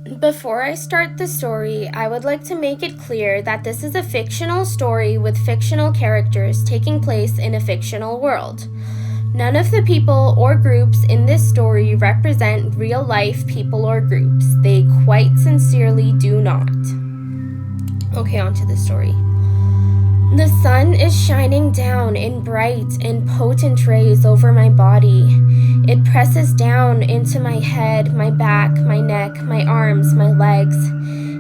Before I start the story, I would like to make it clear that this is a fictional story with fictional characters taking place in a fictional world. None of the people or groups in this story represent real life people or groups. They quite sincerely do not. Okay, on to the story. The sun is shining down in bright and potent rays over my body. It presses down into my head, my back, my neck, my arms, my legs.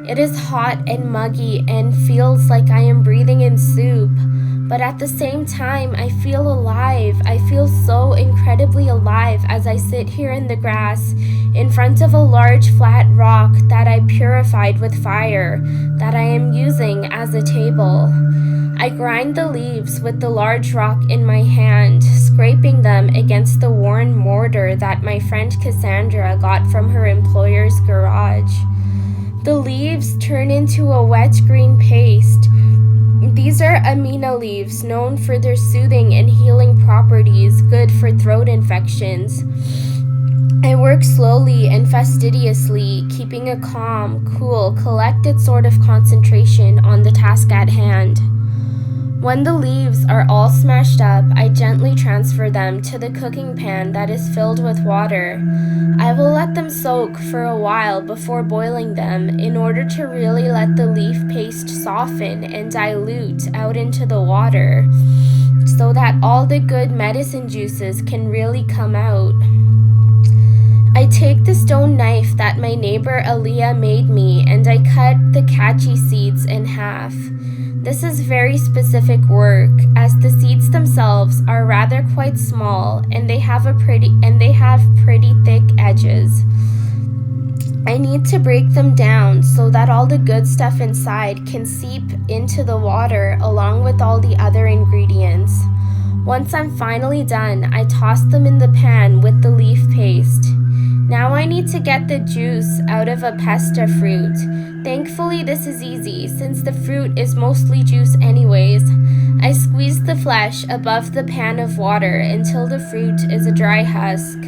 It is hot and muggy and feels like I am breathing in soup. But at the same time, I feel alive. I feel so incredibly alive as I sit here in the grass in front of a large flat rock that I purified with fire that I am using as a table. I grind the leaves with the large rock in my hand, scraping them against the worn mortar that my friend Cassandra got from her employer's garage. The leaves turn into a wet green paste. These are amina leaves, known for their soothing and healing properties, good for throat infections. I work slowly and fastidiously, keeping a calm, cool, collected sort of concentration on the task at hand. When the leaves are all smashed up, I gently transfer them to the cooking pan that is filled with water. I will let them soak for a while before boiling them in order to really let the leaf paste soften and dilute out into the water so that all the good medicine juices can really come out. I take the stone knife that my neighbor Aaliyah made me and I cut the catchy seeds in half. This is very specific work, as the seeds themselves are rather quite small and they have pretty thick edges. I need to break them down so that all the good stuff inside can seep into the water along with all the other ingredients. Once I'm finally done, I toss them in the pan with the leaf paste. Now I need to get the juice out of a pesta fruit. Thankfully, this is easy, since the fruit is mostly juice anyways. I squeeze the flesh above the pan of water until the fruit is a dry husk.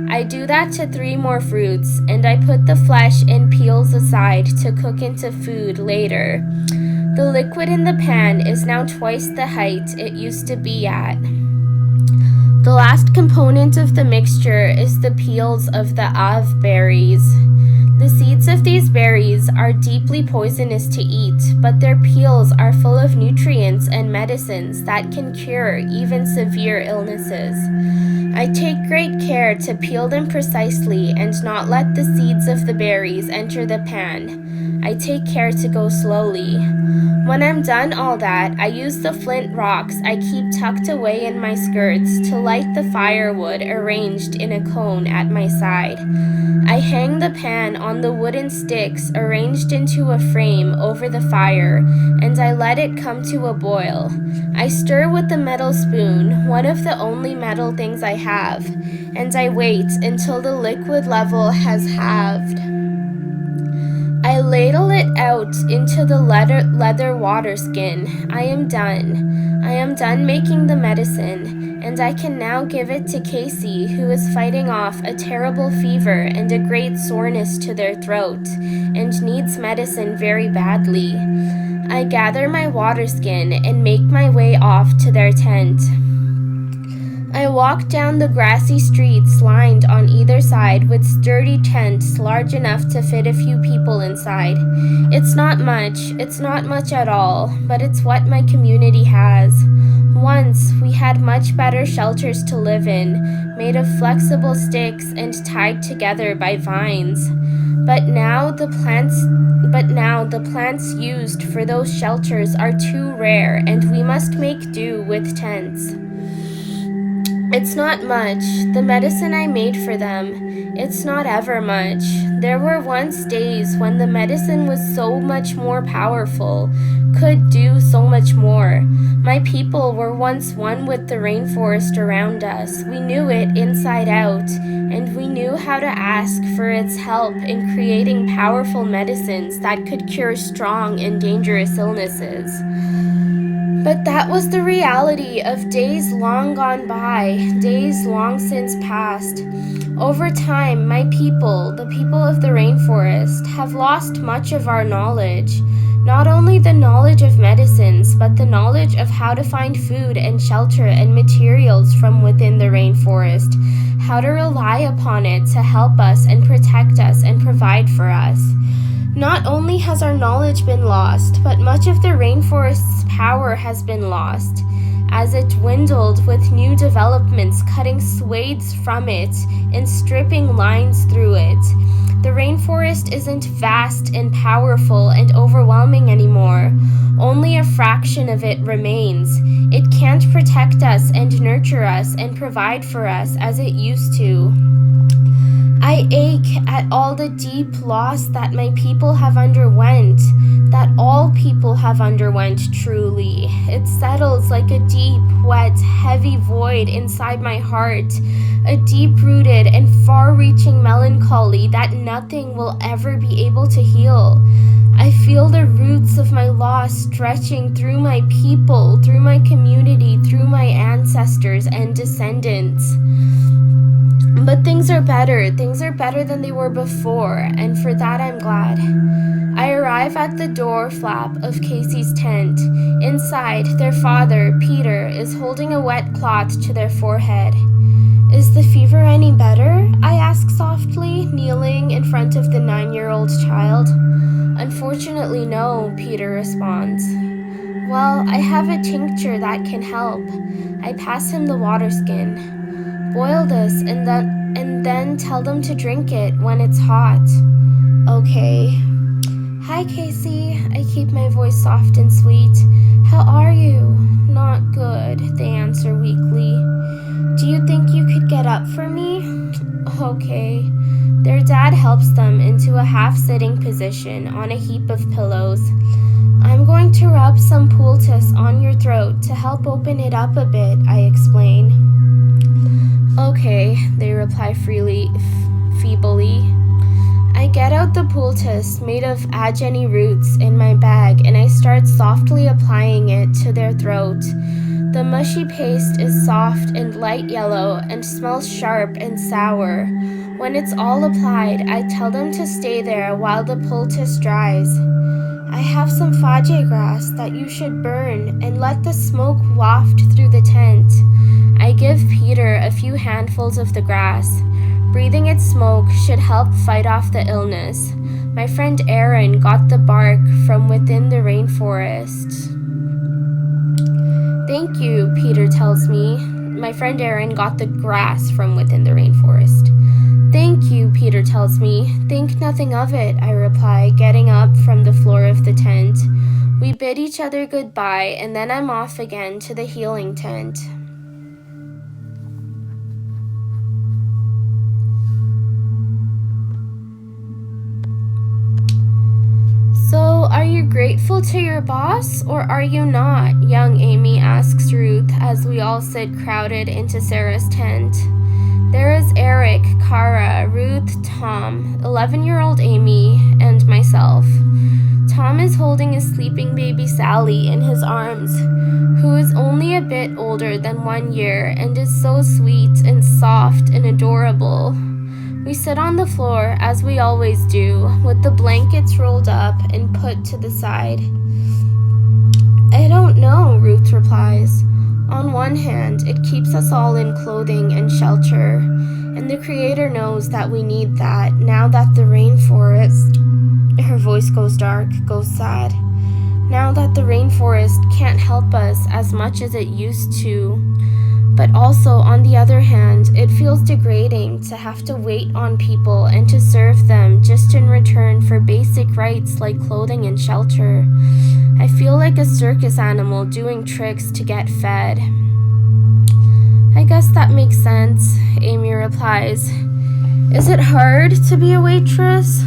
I do that to 3 more fruits, and I put the flesh and peels aside to cook into food later. The liquid in the pan is now twice the height it used to be at. The last component of the mixture is the peels of the Av berries. The seeds of these berries are deeply poisonous to eat, but their peels are full of nutrients and medicines that can cure even severe illnesses. I take great care to peel them precisely and not let the seeds of the berries enter the pan. I take care to go slowly. When I'm done all that, I use the flint rocks I keep tucked away in my skirts to light the firewood arranged in a cone at my side. I hang the pan on the wooden sticks arranged into a frame over the fire, and I let it come to a boil. I stir with the metal spoon, one of the only metal things I have, and I wait until the liquid level has halved. I ladle it out into the leather water skin. I am done. I am done making the medicine, and I can now give it to Casey, who is fighting off a terrible fever and a great soreness to their throat, and needs medicine very badly. I gather my water skin and make my way off to their tent. I walk down the grassy streets lined on either side with sturdy tents large enough to fit a few people inside. It's not much at all, but it's what my community has. Once, we had much better shelters to live in, made of flexible sticks and tied together by vines. But now the plants used for those shelters are too rare, and we must make do with tents. It's not much, the medicine I made for them. It's not ever much. There were once days when the medicine was so much more powerful, could do so much more. My people were once one with the rainforest around us. We knew it inside out, and we knew how to ask for its help in creating powerful medicines that could cure strong and dangerous illnesses. But that was the reality of days long gone by, days long since past. Over time, my people, the people of the rainforest, have lost much of our knowledge. Not only the knowledge of medicines, but the knowledge of how to find food and shelter and materials from within the rainforest, how to rely upon it to help us and protect us and provide for us. Not only has our knowledge been lost, but much of the rainforest's power has been lost, as it dwindled with new developments cutting swathes from it and stripping lines through it. The rainforest isn't vast and powerful and overwhelming anymore. Only a fraction of it remains. It can't protect us and nurture us and provide for us as it used to. I ache at all the deep loss that my people have underwent, that all people have underwent truly. It settles like a deep, wet, heavy void inside my heart, a deep-rooted and far-reaching melancholy that nothing will ever be able to heal. I feel the roots of my loss stretching through my people, through my community, through my ancestors and descendants. But things are better than they were before, and for that I'm glad. I arrive at the door flap of Casey's tent. Inside, their father, Peter, is holding a wet cloth to their forehead. Is the fever any better? I ask softly, kneeling in front of the 9-year-old child. Unfortunately, no, Peter responds. Well, I have a tincture that can help. I pass him the water skin. Boil this and then tell them to drink it when it's hot. Okay. Hi, Casey. I keep my voice soft and sweet. How are you? Not good, they answer weakly. Do you think you could get up for me? Okay. Their dad helps them into a half-sitting position on a heap of pillows. I'm going to rub some poultice on your throat to help open it up a bit, I explain. Okay, they reply feebly. I get out the poultice made of ageni roots in my bag and I start softly applying it to their throat. The mushy paste is soft and light yellow and smells sharp and sour. When it's all applied, I tell them to stay there while the poultice dries. I have some fage grass that you should burn and let the smoke waft through the tent. I give Peter a few handfuls of the grass. Breathing its smoke should help fight off the illness. My friend Aaron got the bark from within the rainforest. Thank you, Peter tells me. My friend Aaron got the grass from within the rainforest. Thank you, Peter tells me. Think nothing of it, I reply, getting up from the floor of the tent. We bid each other goodbye, and then I'm off again to the healing tent. So, are you grateful to your boss, or are you not? Young Amy asks Ruth as we all sit crowded into Sarah's tent. There is Eric, Kara, Ruth, Tom, 11-year-old Amy, and myself. Tom is holding a sleeping baby Sally in his arms, who is only a bit older than 1 year and is so sweet and soft and adorable. We sit on the floor, as we always do, with the blankets rolled up and put to the side. I don't know, Ruth replies. On one hand, it keeps us all in clothing and shelter, and the Creator knows that we need that now that the rainforest, her voice goes dark, goes sad, now that the rainforest can't help us as much as it used to. But also, on the other hand, it feels degrading to have to wait on people and to serve them just in return for basic rights like clothing and shelter. I feel like a circus animal doing tricks to get fed. I guess that makes sense, Amy replies. Is it hard to be a waitress?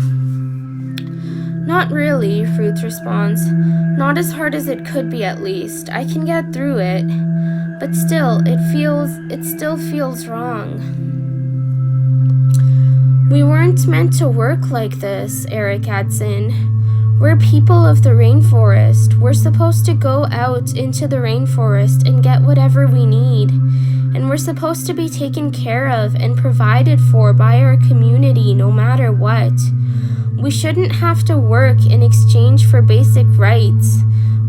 Not really, Ruth responds. Not as hard as it could be, at least. I can get through it. But still, it still feels wrong. We weren't meant to work like this, Eric adds in. We're people of the rainforest. We're supposed to go out into the rainforest and get whatever we need. And we're supposed to be taken care of and provided for by our community no matter what. We shouldn't have to work in exchange for basic rights.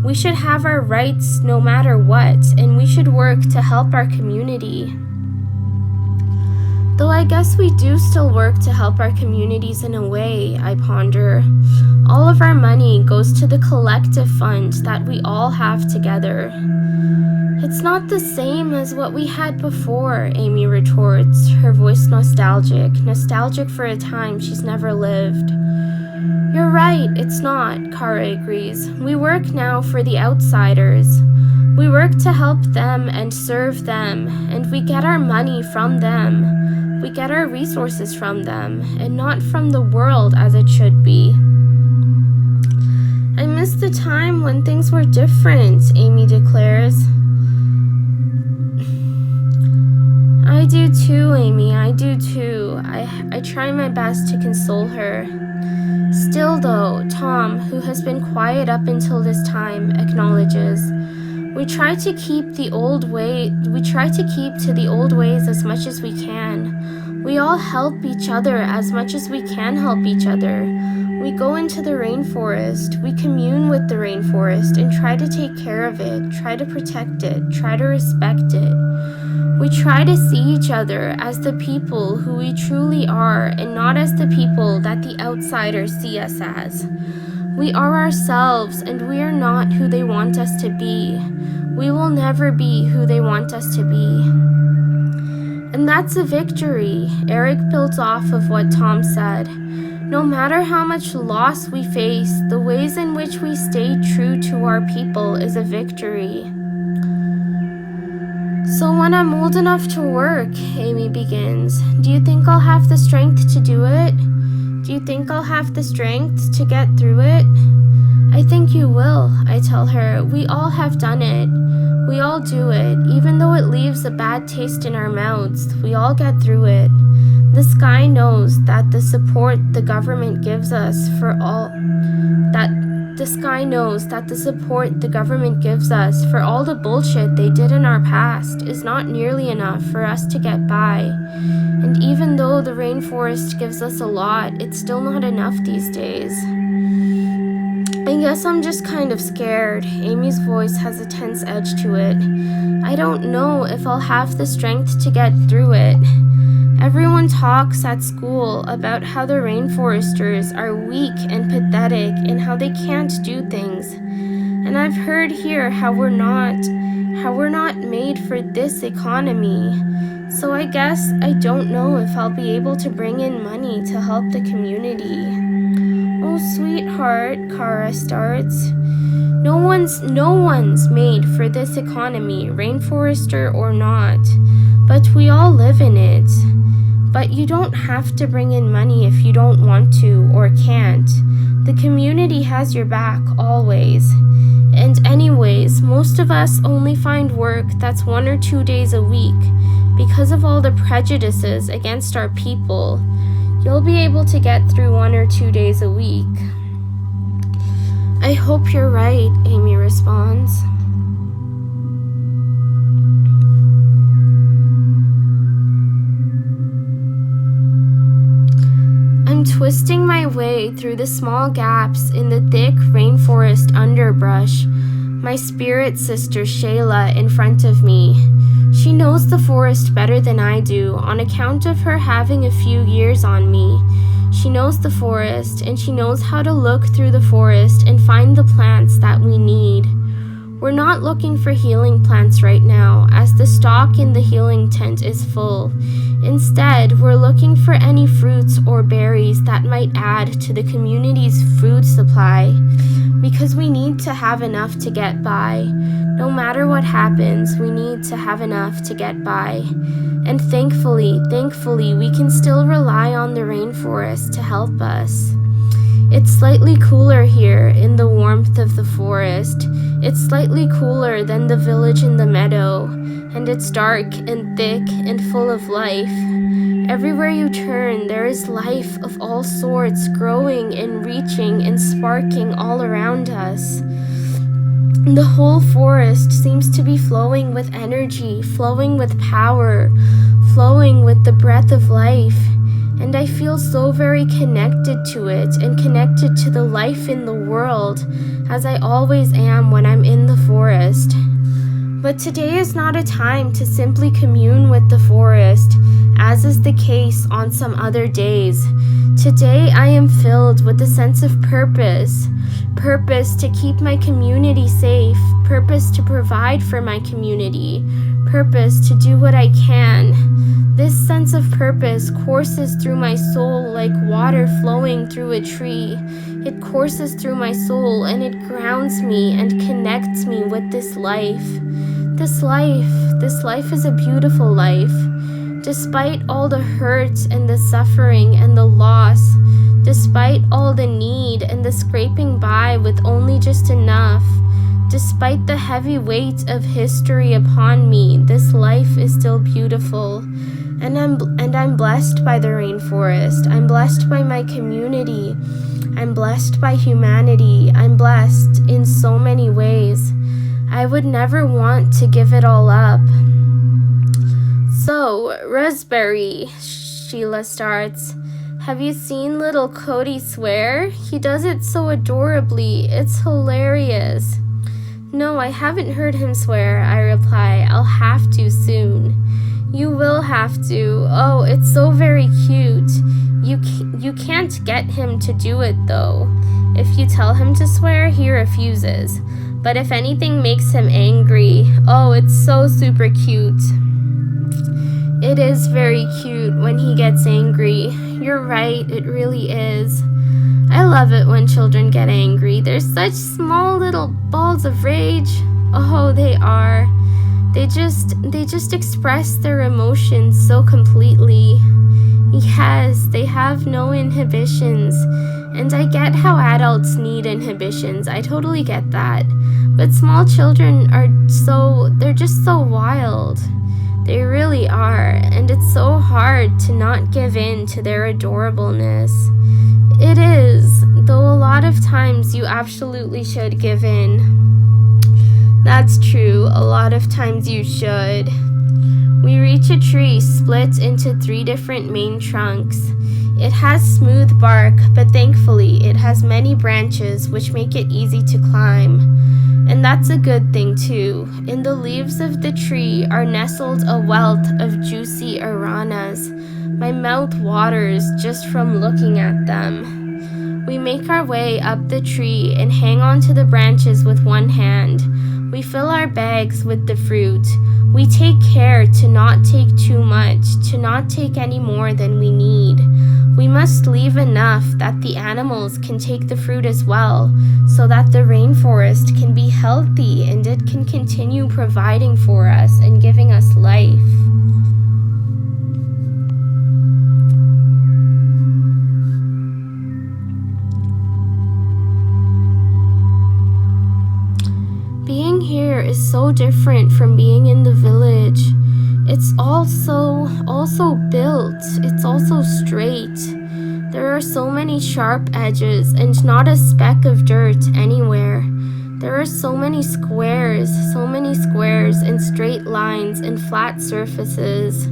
We should have our rights no matter what, and we should work to help our community. Though I guess we do still work to help our communities in a way, I ponder. All of our money goes to the collective fund that we all have together. It's not the same as what we had before, Amy retorts, her voice nostalgic for a time she's never lived. You're right, it's not, Kara agrees. We work now for the outsiders. We work to help them and serve them, and we get our money from them. We get our resources from them, and not from the world as it should be. I miss the time when things were different, Amy declares. I do too, Amy, I do too. I try my best to console her. Still though, Tom, who has been quiet up until this time, acknowledges, we try to keep to the old ways as much as we can. We all help each other as much as we can help each other. We go into the rainforest, we commune with the rainforest and try to take care of it, try to protect it, try to respect it. We try to see each other as the people who we truly are and not as the people that the outsiders see us as. We are ourselves and we are not who they want us to be. We will never be who they want us to be. And that's a victory. Eric builds off of what Tom said. No matter how much loss we face, the ways in which we stay true to our people is a victory. So when I'm old enough to work, Amy begins, do you think I'll have the strength to do it? Do you think I'll have the strength to get through it? I think you will, I tell her. We all have done it. We all do it. Even though it leaves a bad taste in our mouths, we all get through it. The sky knows that the support the government gives us for all the bullshit they did in our past is not nearly enough for us to get by. And even though the rainforest gives us a lot, it's still not enough these days. I guess I'm just kind of scared. Amy's voice has a tense edge to it. I don't know if I'll have the strength to get through it. Everyone talks at school about how the rainforesters are weak and pathetic and how they can't do things. And I've heard here how we're not made for this economy. So I guess I don't know if I'll be able to bring in money to help the community. Oh, sweetheart, Kara starts. No one's made for this economy, rainforester or not. But we all live in it. But you don't have to bring in money if you don't want to or can't. The community has your back always. And anyways, most of us only find work that's 1 or 2 days a week because of all the prejudices against our people. You'll be able to get through 1 or 2 days a week. I hope you're right, Amy responds. I'm twisting my way through the small gaps in the thick rainforest underbrush, my spirit sister Shayla in front of me. She knows the forest better than I do on account of her having a few years on me. She knows the forest and she knows how to look through the forest and find the plants that we need. We're not looking for healing plants right now, as the stock in the healing tent is full. Instead, we're looking for any fruits or berries that might add to the community's food supply, because we need to have enough to get by. No matter what happens, we need to have enough to get by. And thankfully, we can still rely on the rainforest to help us. It's slightly cooler here in the warmth of the forest. It's slightly cooler than the village in the meadow, and it's dark and thick and full of life. Everywhere you turn, there is life of all sorts growing and reaching and sparking all around us. The whole forest seems to be flowing with energy, flowing with power, flowing with the breath of life. And I feel so very connected to it and connected to the life in the world, as I always am when I'm in the forest. But today is not a time to simply commune with the forest, as is the case on some other days. Today I am filled with a sense of purpose. Purpose to keep my community safe, purpose to provide for my community, purpose to do what I can. This sense of purpose courses through my soul like water flowing through a tree. It courses through my soul and it grounds me and connects me with this life. This life is a beautiful life. Despite all the hurt and the suffering and the loss, despite all the need and the scraping by with only just enough, despite the heavy weight of history upon me, this life is still beautiful. And I'm blessed by the rainforest. I'm blessed by my community. I'm blessed by humanity. I'm blessed in so many ways. I would never want to give it all up. So, Raspberry, Sheila starts. Have you seen little Cody swear? He does it so adorably. It's hilarious. No, I haven't heard him swear, I reply. I'll have to soon. You will have to. Oh, it's so very cute. You can't get him to do it, though. If you tell him to swear, he refuses. But if anything makes him angry, oh, it's so super cute. It is very cute when he gets angry. You're right, it really is. I love it when children get angry. They're such small little balls of rage. Oh, they are. They just express their emotions so completely. Yes, they have no inhibitions. And I get how adults need inhibitions. I totally get that. But small children they're just so wild. They really are. And it's so hard to not give in to their adorableness. It is, though a lot of times you absolutely should give in. That's true, a lot of times you should. We reach a tree split into 3 different main trunks. It has smooth bark, but thankfully it has many branches which make it easy to climb. And that's a good thing too. In the leaves of the tree are nestled a wealth of juicy aranas. My mouth waters just from looking at them. We make our way up the tree and hang onto the branches with one hand. We fill our bags with the fruit. We take care to not take too much, to not take any more than we need. We must leave enough that the animals can take the fruit as well, so that the rainforest can be healthy and it can continue providing for us and giving us life. Being here is so different from being in the village. It's also built. It's also straight. There are so many sharp edges and not a speck of dirt anywhere. There are so many squares and straight lines and flat surfaces.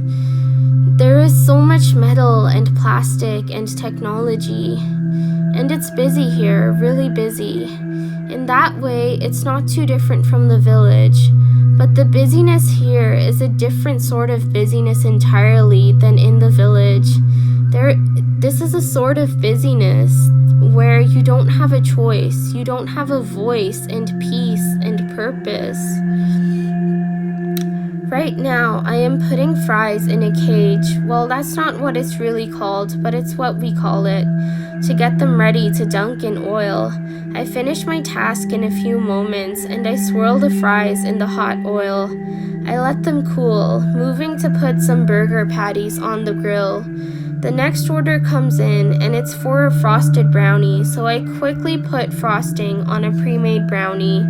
There is so much metal and plastic and technology. And it's busy here, really busy. In that way, it's not too different from the village. But the busyness here is a different sort of busyness entirely than in the village. This is a sort of busyness where you don't have a choice, you don't have a voice and peace and purpose. Right now, I am putting fries in a cage. Well, that's not what it's really called, but it's what we call it, to get them ready to dunk in oil. I finish my task in a few moments, and I swirl the fries in the hot oil. I let them cool, moving to put some burger patties on the grill. The next order comes in, and it's for a frosted brownie, so I quickly put frosting on a pre-made brownie.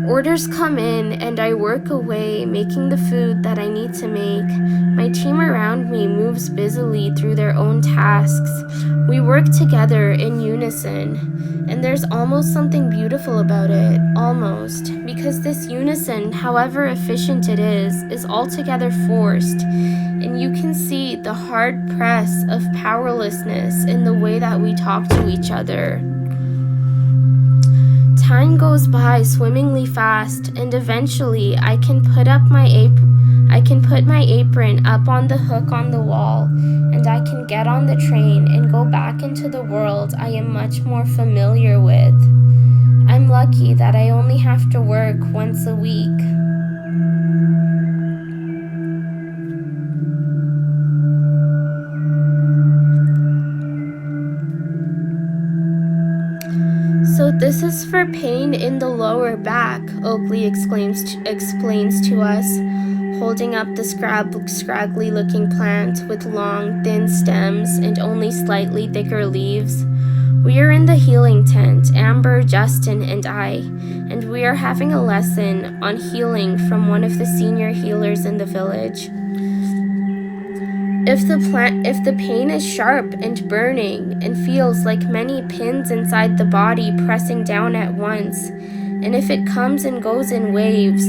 Orders come in and I work away, making the food that I need to make. My team around me moves busily through their own tasks. We work together in unison, and there's almost something beautiful about it, almost, because this unison, however efficient it is altogether forced, and you can see the hard press of powerlessness in the way that we talk to each other. Time goes by swimmingly fast, and eventually I can put my apron up on the hook on the wall, and I can get on the train and go back into the world I am much more familiar with. I'm lucky that I only have to work once a week. So this is for pain in the lower back, Oakley explains to us, holding up the scraggly-looking plant with long, thin stems and only slightly thicker leaves. We are in the healing tent, Amber, Justin, and I, and we are having a lesson on healing from one of the senior healers in the village. If the pain is sharp and burning and feels like many pins inside the body pressing down at once, and if it comes and goes in waves,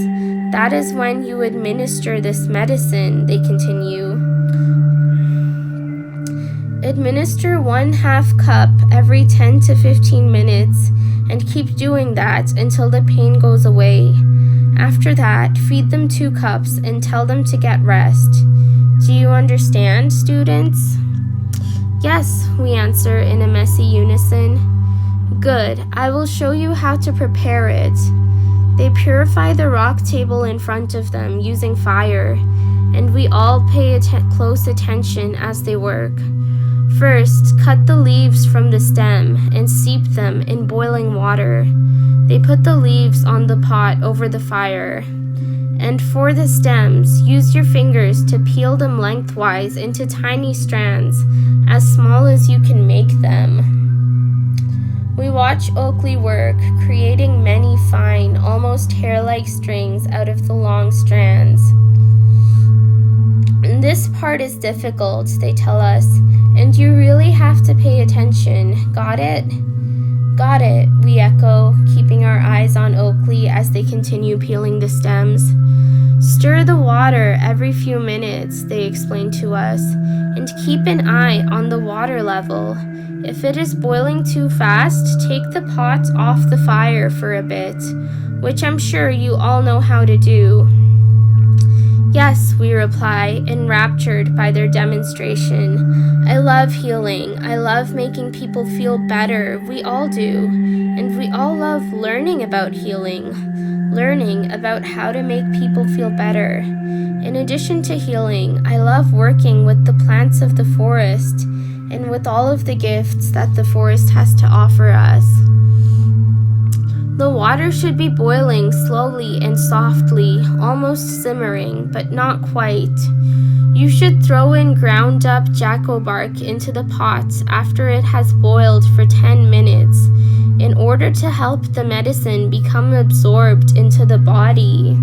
that is when you administer this medicine, they continue. Administer 1/2 cup every 10 to 15 minutes and keep doing that until the pain goes away. After that, feed them 2 cups and tell them to get rest. Do you understand, students? Yes, we answer in a messy unison. Good, I will show you how to prepare it. They purify the rock table in front of them using fire, and we all pay close attention as they work. First, cut the leaves from the stem and steep them in boiling water. They put the leaves on the pot over the fire. And for the stems, use your fingers to peel them lengthwise into tiny strands, as small as you can make them. We watch Oakley work, creating many fine, almost hair-like strings out of the long strands. And this part is difficult, they tell us, and you really have to pay attention. Got it? Got it, we echo, keeping our eyes on Oakley as they continue peeling the stems. Stir the water every few minutes, they explain to us, and keep an eye on the water level. If it is boiling too fast, take the pot off the fire for a bit, which I'm sure you all know how to do. Yes, we reply, enraptured by their demonstration. I love healing. I love making people feel better. We all do. And we all love learning about healing, learning about how to make people feel better. In addition to healing, I love working with the plants of the forest and with all of the gifts that the forest has to offer us. The water should be boiling slowly and softly, almost simmering, but not quite. You should throw in ground up jacko bark into the pot after it has boiled for 10 minutes in order to help the medicine become absorbed into the body.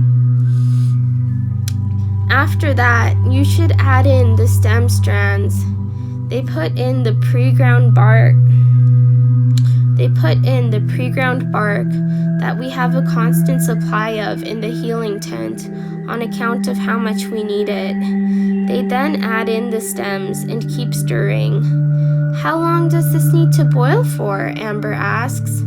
After that, you should add in the stem strands. They put in the pre-ground bark that we have a constant supply of in the healing tent on account of how much we need it. They then add in the stems and keep stirring. How long does this need to boil for? Amber asks.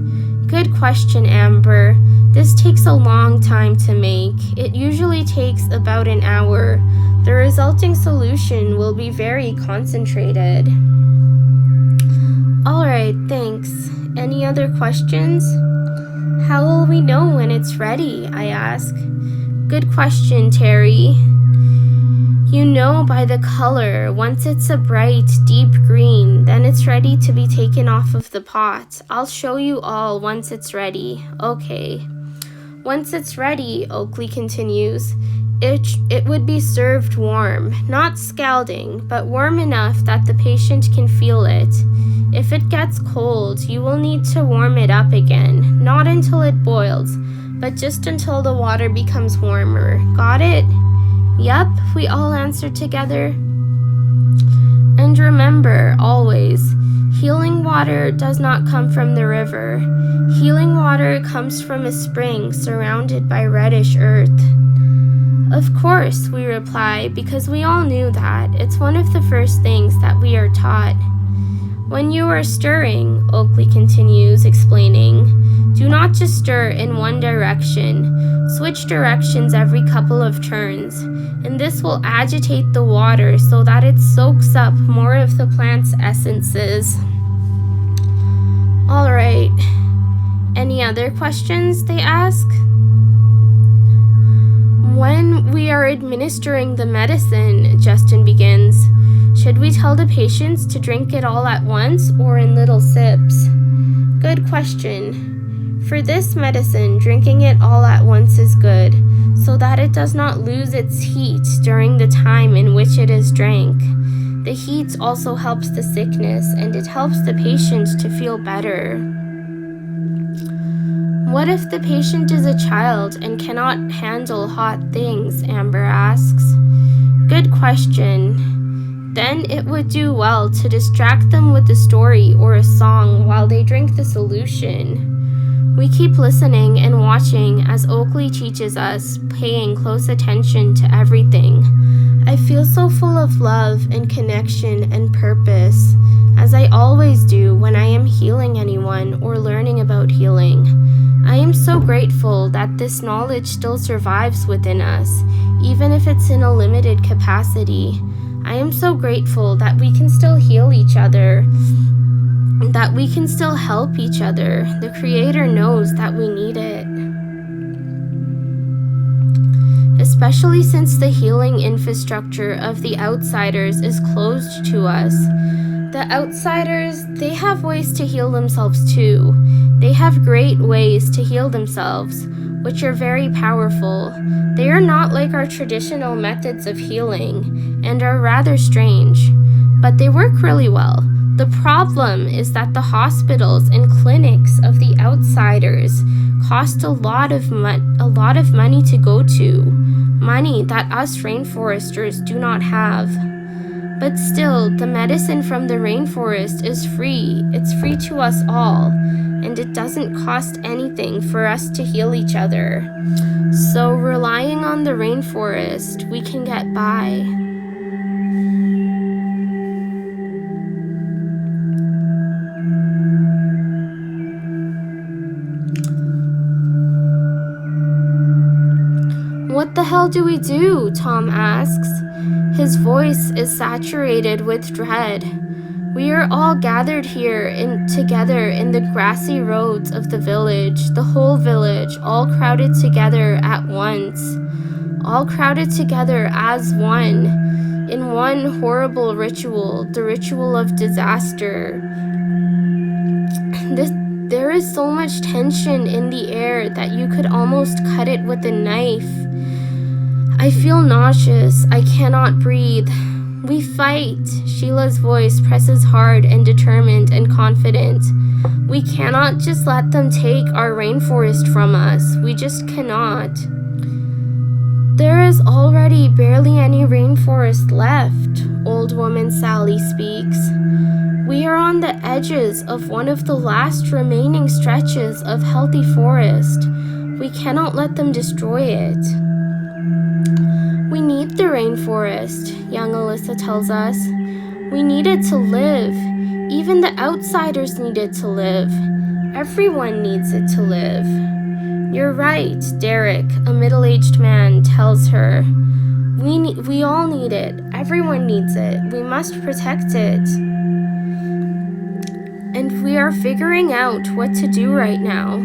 Good question, Amber. This takes a long time to make. It usually takes about an hour. The resulting solution will be very concentrated. Alright, thanks. Any other questions? How will we know when it's ready? I ask. Good question, Terry. You know by the color. Once it's a bright, deep green, then it's ready to be taken off of the pot. I'll show you all once it's ready. Okay. Once it's ready, Oakley continues, it would be served warm, not scalding, but warm enough that the patient can feel it. If it gets cold, you will need to warm it up again, not until it boils, but just until the water becomes warmer. Got it? Yup, we all answered together. And remember, always, healing water does not come from the river. Healing water comes from a spring surrounded by reddish earth. Of course, we reply, because we all knew that. It's one of the first things that we are taught. When you are stirring, Oakley continues, explaining, do not just stir in one direction. Switch directions every couple of turns, and this will agitate the water so that it soaks up more of the plant's essences. All right. Any other questions, they ask? When we are administering the medicine, Justin begins, should we tell the patients to drink it all at once or in little sips? Good question. For this medicine, drinking it all at once is good, so that it does not lose its heat during the time in which it is drank. The heat also helps the sickness, and it helps the patient to feel better. What if the patient is a child and cannot handle hot things? Amber asks. Good question. Then it would do well to distract them with a story or a song while they drink the solution. We keep listening and watching as Oakley teaches us, paying close attention to everything. I feel so full of love and connection and purpose, as I always do when I am healing anyone or learning about healing. I am so grateful that this knowledge still survives within us, even if it's in a limited capacity. I am so grateful that we can still heal each other, that we can still help each other. The Creator knows that we need it. Especially since the healing infrastructure of the outsiders is closed to us. The outsiders, they have ways to heal themselves too. They have great ways to heal themselves, which are very powerful. They are not like our traditional methods of healing and are rather strange, but they work really well. The problem is that the hospitals and clinics of the outsiders cost a lot of money to go to, money that us rainforesters do not have. But still, the medicine from the rainforest is free. It's free to us all, and it doesn't cost anything for us to heal each other. So relying on the rainforest, we can get by. What the hell do we do? Tom asks. His voice is saturated with dread. We are all gathered here together in the grassy roads of the village, the whole village, all crowded together at once. All crowded together as one, in one horrible ritual, the ritual of disaster. There is so much tension in the air that you could almost cut it with a knife. I feel nauseous. I cannot breathe. We fight. Sheila's voice presses hard and determined and confident. We cannot just let them take our rainforest from us. We just cannot. There is already barely any rainforest left, old woman Sally speaks. We are on the edges of one of the last remaining stretches of healthy forest. We cannot let them destroy it. We need the rainforest, young Alyssa tells us. We need it to live. Even the outsiders need it to live. Everyone needs it to live. You're right, Derek, a middle-aged man, tells her. We all need it. Everyone needs it. We must protect it. And we are figuring out what to do right now.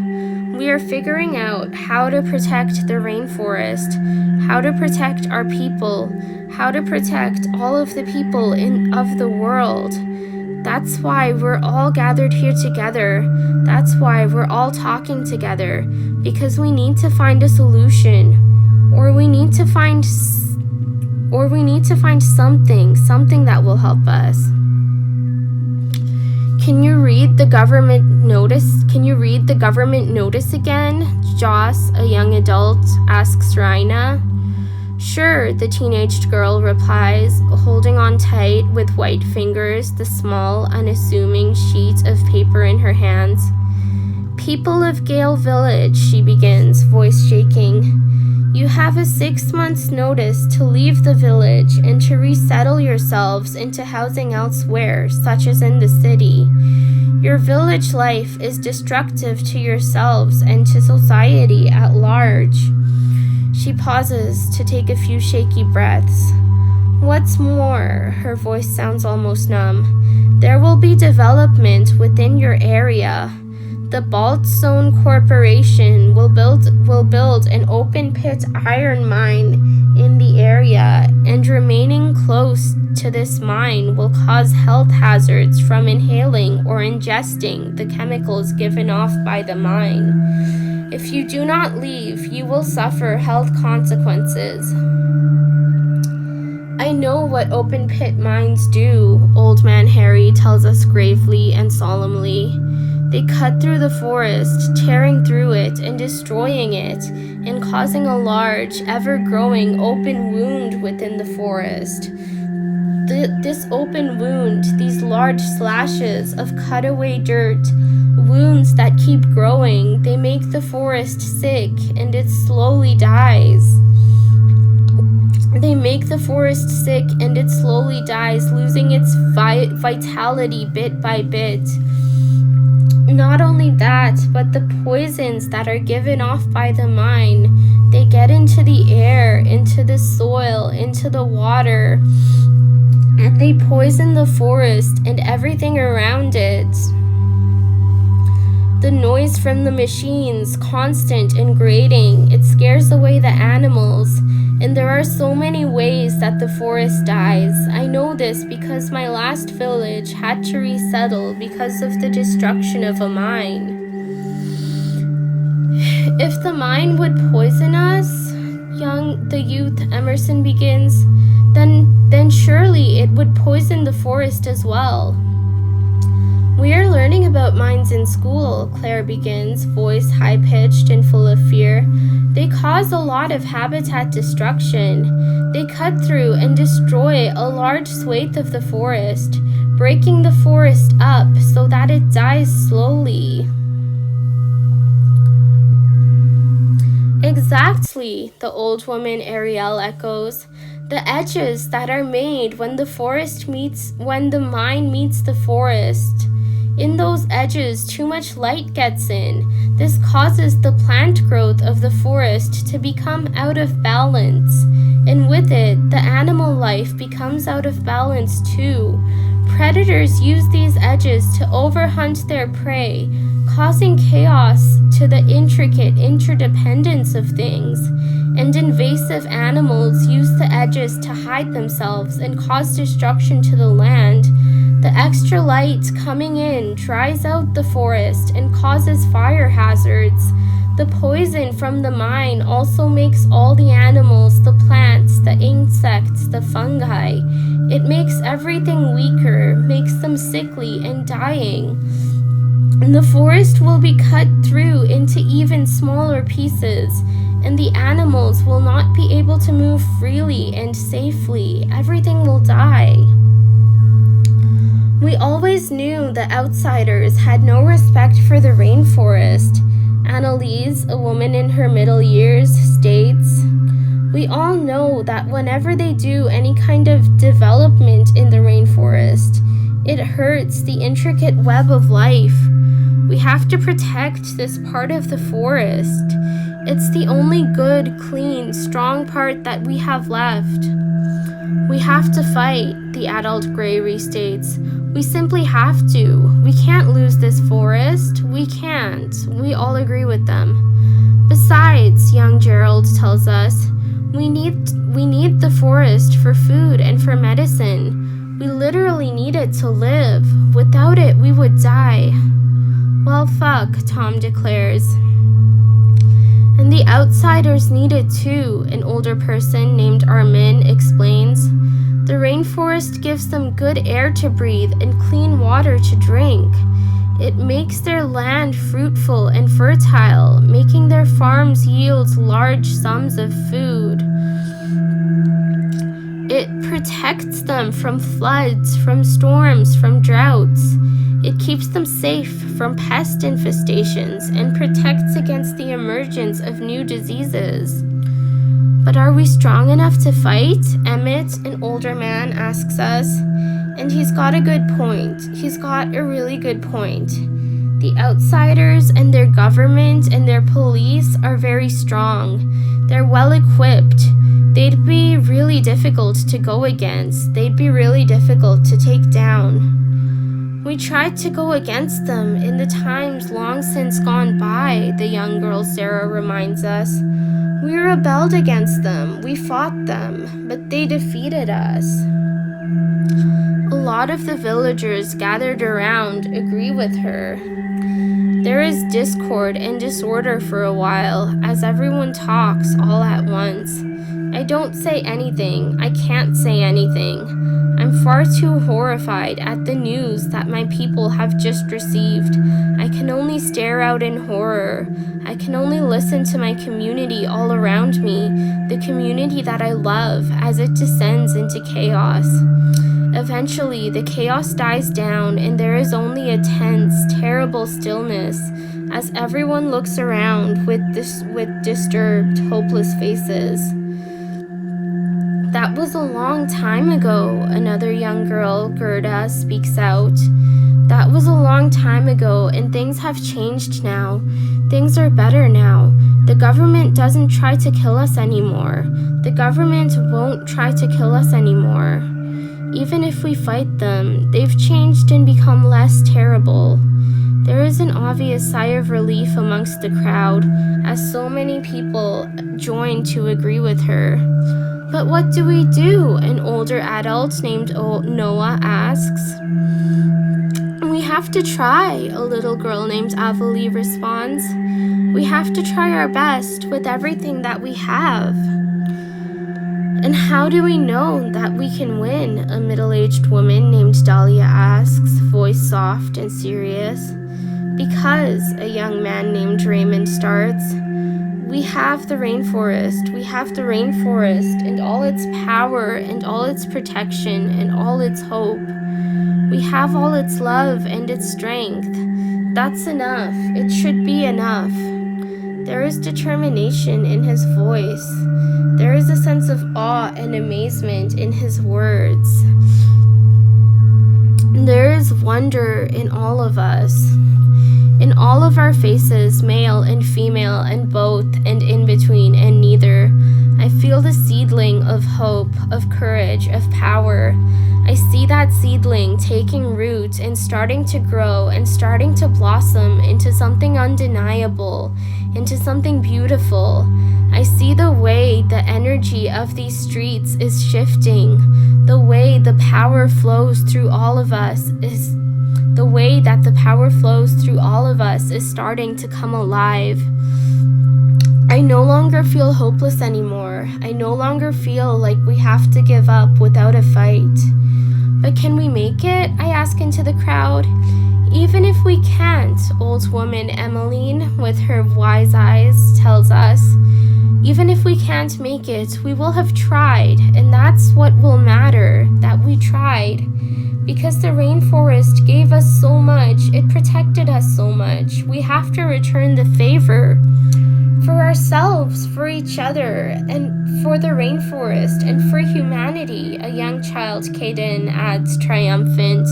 We are figuring out how to protect the rainforest, how to protect our people, how to protect all of the people of the world. That's why we're all gathered here together. That's why we're all talking together, because we need to find a solution, or we need to find something that will help us. Can you read the government notice? Can you read the government notice again? Joss, a young adult, asks Raina. Sure, the teenaged girl replies, holding on tight with white fingers the small, unassuming sheet of paper in her hands. People of Gale Village, she begins, voice shaking. You have a 6 months' notice to leave the village and to resettle yourselves into housing elsewhere, such as in the city. Your village life is destructive to yourselves and to society at large. She pauses to take a few shaky breaths. What's more, her voice sounds almost numb, there will be development within your area. The Baltzone Corporation will build an open-pit iron mine in the area, and remaining close to this mine will cause health hazards from inhaling or ingesting the chemicals given off by the mine. If you do not leave, you will suffer health consequences. I know what open-pit mines do, Old Man Harry tells us gravely and solemnly. They cut through the forest, tearing through it and destroying it, and causing a large, ever-growing open wound within the forest. This open wound, these large slashes of cut-away dirt, wounds that keep growing, they make the forest sick and it slowly dies. They make the forest sick and it slowly dies, losing its vitality bit by bit. Not only that, but the poisons that are given off by the mine, they get into the air, into the soil, into the water, and they poison the forest and everything around it. The noise from the machines, constant and grating, it scares away the animals, and there are so many ways that the forest dies. I know this because my last village had to resettle because of the destruction of a mine. If the mine would poison us, the youth Emerson begins, then surely it would poison the forest as well. We are learning about mines in school, Claire begins, voice high-pitched and full of fear. They cause a lot of habitat destruction. They cut through and destroy a large swathe of the forest, breaking the forest up so that it dies slowly. Exactly, the old woman Ariel echoes. The edges that are made when the mine meets the forest. In those edges, too much light gets in. This causes the plant growth of the forest to become out of balance, and with it, the animal life becomes out of balance too. Predators use these edges to overhunt their prey, causing chaos to the intricate interdependence of things, and invasive animals use the edges to hide themselves and cause destruction to the land. The extra light coming in dries out the forest and causes fire hazards. The poison from the mine also makes all the animals, the plants, the insects, the fungi. It makes everything weaker, makes them sickly and dying. And the forest will be cut through into even smaller pieces, and the animals will not be able to move freely and safely. Everything will die. We always knew the outsiders had no respect for the rainforest. Annalise, a woman in her middle years, states, we all know that whenever they do any kind of development in the rainforest, it hurts the intricate web of life. We have to protect this part of the forest. It's the only good, clean, strong part that we have left. We have to fight, the adult Gray restates. We simply have to. We can't lose this forest. We can't. We all agree with them. Besides, young Gerald tells us, we need the forest for food and for medicine. We literally need it to live. Without it, we would die. Well, fuck, Tom declares. And the outsiders need it too, an older person named Armin explains. The rainforest gives them good air to breathe and clean water to drink. It makes their land fruitful and fertile, making their farms yield large sums of food. It protects them from floods, from storms, from droughts. It keeps them safe from pest infestations and protects against the emergence of new diseases. But are we strong enough to fight? Emmett, an older man, asks us. And he's got a good point. He's got a really good point. The outsiders and their government and their police are very strong. They're well equipped. They'd be really difficult to go against. They'd be really difficult to take down. We tried to go against them in the times long since gone by, the young girl Sarah reminds us. We rebelled against them, we fought them, but they defeated us. A lot of the villagers gathered around agree with her. There is discord and disorder for a while as everyone talks all at once. I don't say anything, I can't say anything. I'm far too horrified at the news that my people have just received. I can only stare out in horror. I can only listen to my community all around me, the community that I love, as it descends into chaos. Eventually, the chaos dies down and there is only a tense, terrible stillness as everyone looks around with disturbed, hopeless faces. That was a long time ago, another young girl, Gerda, speaks out. That was a long time ago, and things have changed now. Things are better now. The government doesn't try to kill us anymore. The government won't try to kill us anymore. Even if we fight them, they've changed and become less terrible. There is an obvious sigh of relief amongst the crowd, as so many people join to agree with her. But what do we do? An older adult named Noah asks. We have to try, a little girl named Avalie responds. We have to try our best with everything that we have. And how do we know that we can win? A middle-aged woman named Dahlia asks, voice soft and serious. Because, a young man named Raymond starts. We have the rainforest. We have the rainforest and all its power and all its protection and all its hope. We have all its love and its strength. That's enough. It should be enough. There is determination in his voice. There is a sense of awe and amazement in his words. There is wonder in all of us. In all of our faces, male and female and both and in between and neither, I feel the seedling of hope, of courage, of power. I see that seedling taking root and starting to grow and starting to blossom into something undeniable, into something beautiful. I see the way the energy of these streets is shifting, the way the power flows through all of us is the way that the power flows through all of us is starting to come alive. I no longer feel hopeless anymore. I no longer feel like we have to give up without a fight. But can we make it? I ask into the crowd. Even if we can't, old woman Emmeline, with her wise eyes, tells us. Even if we can't make it, we will have tried, and that's what will matter, that we tried. Because the rainforest gave us so much, it protected us so much. We have to return the favor for ourselves, for each other, and for the rainforest, and for humanity, a young child, Kaden, adds triumphant.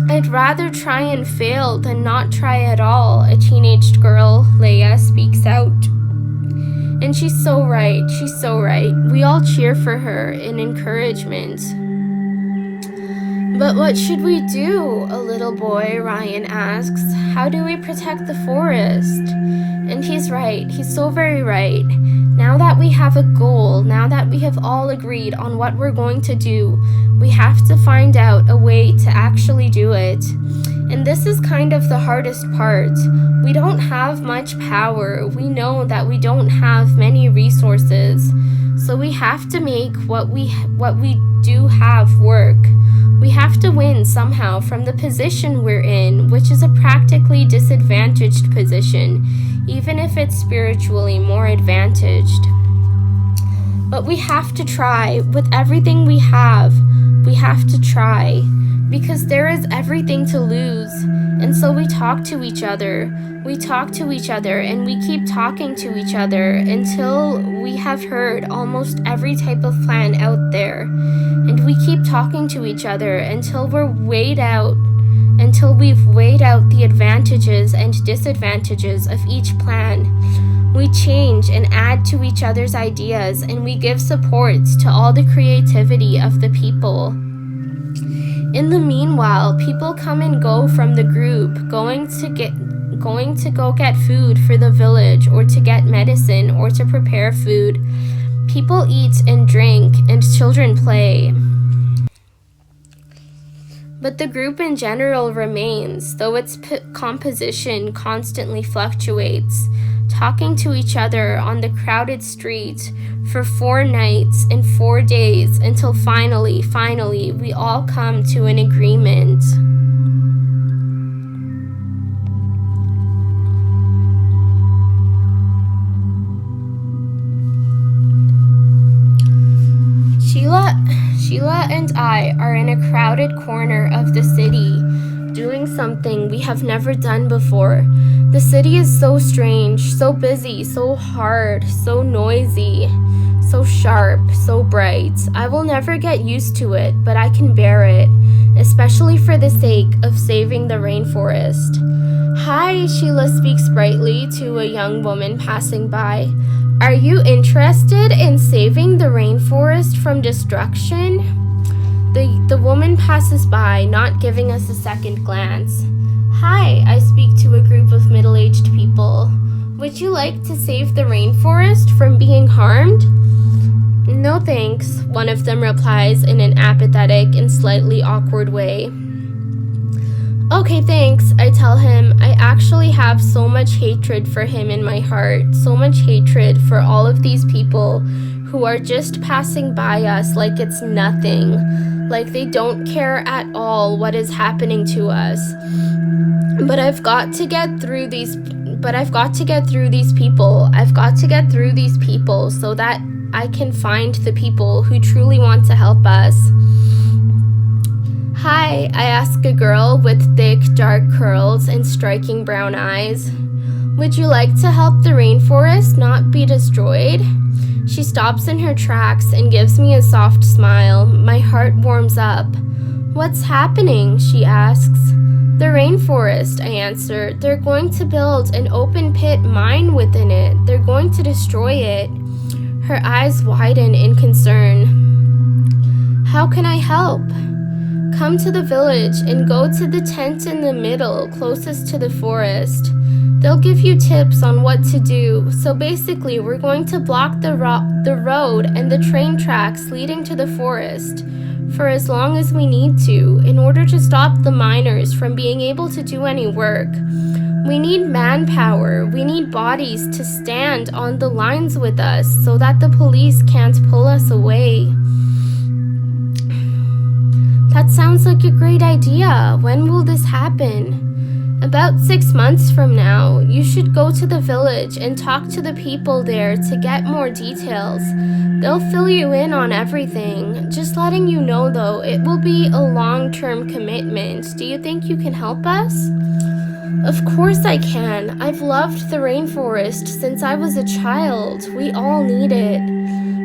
I'd rather try and fail than not try at all, a teenaged girl, Leia, speaks out. And she's so right, she's so right. We all cheer for her in encouragement. But what should we do? A little boy, Ryan, asks. How do we protect the forest? And he's right. He's so very right. Now that we have a goal, now that we have all agreed on what we're going to do, we have to find out a way to actually do it. And this is kind of the hardest part. We don't have much power. We know that we don't have many resources. So we have to make what we do have work. We have to win somehow from the position we're in, which is a practically disadvantaged position, even if it's spiritually more advantaged. But we have to try with everything we have. We have to try because there is everything to lose. And so we talk to each other. We talk to each other and we keep talking to each other until we have heard almost every type of plan out there. And we keep talking to each other until we've weighed out the advantages and disadvantages of each plan. We change and add to each other's ideas, and we give supports to all the creativity of the people. In the meanwhile, people come and go from the group, going to go get food for the village, or to get medicine, or to prepare food. People eat and drink, and children play. But the group in general remains, though its composition constantly fluctuates, talking to each other on the crowded street for 4 nights and 4 days until finally, we all come to an agreement. Sheila and I are in a crowded corner of the city, doing something we have never done before. The city is so strange, so busy, so hard, so noisy, so sharp, so bright. I will never get used to it, but I can bear it, especially for the sake of saving the rainforest. Hi, Sheila speaks brightly to a young woman passing by. Are you interested in saving the rainforest from destruction? The woman passes by, not giving us a second glance. Hi, I speak to a group of middle-aged people. Would you like to save the rainforest from being harmed? No thanks, one of them replies in an apathetic and slightly awkward way. Okay, thanks, I tell him. I actually have so much hatred for him in my heart, so much hatred for all of these people who are just passing by us like it's nothing, like they don't care at all what is happening to us. But I've got to get through these people. I've got to get through these people so that I can find the people who truly want to help us. Hi, I ask a girl with thick, dark curls and striking brown eyes. Would you like to help the rainforest not be destroyed? She stops in her tracks and gives me a soft smile. My heart warms up. What's happening? She asks. The rainforest, I answer. They're going to build an open pit mine within it. They're going to destroy it. Her eyes widen in concern. How can I help? Come to the village and go to the tent in the middle, closest to the forest. They'll give you tips on what to do. So basically, we're going to block the road and the train tracks leading to the forest for as long as we need to, in order to stop the miners from being able to do any work. We need manpower. We need bodies to stand on the lines with us so that the police can't pull us away. That sounds like a great idea. When will this happen? About 6 months from now. You should go to the village and talk to the people there to get more details. They'll fill you in on everything. Just letting you know, though, it will be a long-term commitment. Do you think you can help us? Of course I can. I've loved the rainforest since I was a child. We all need it.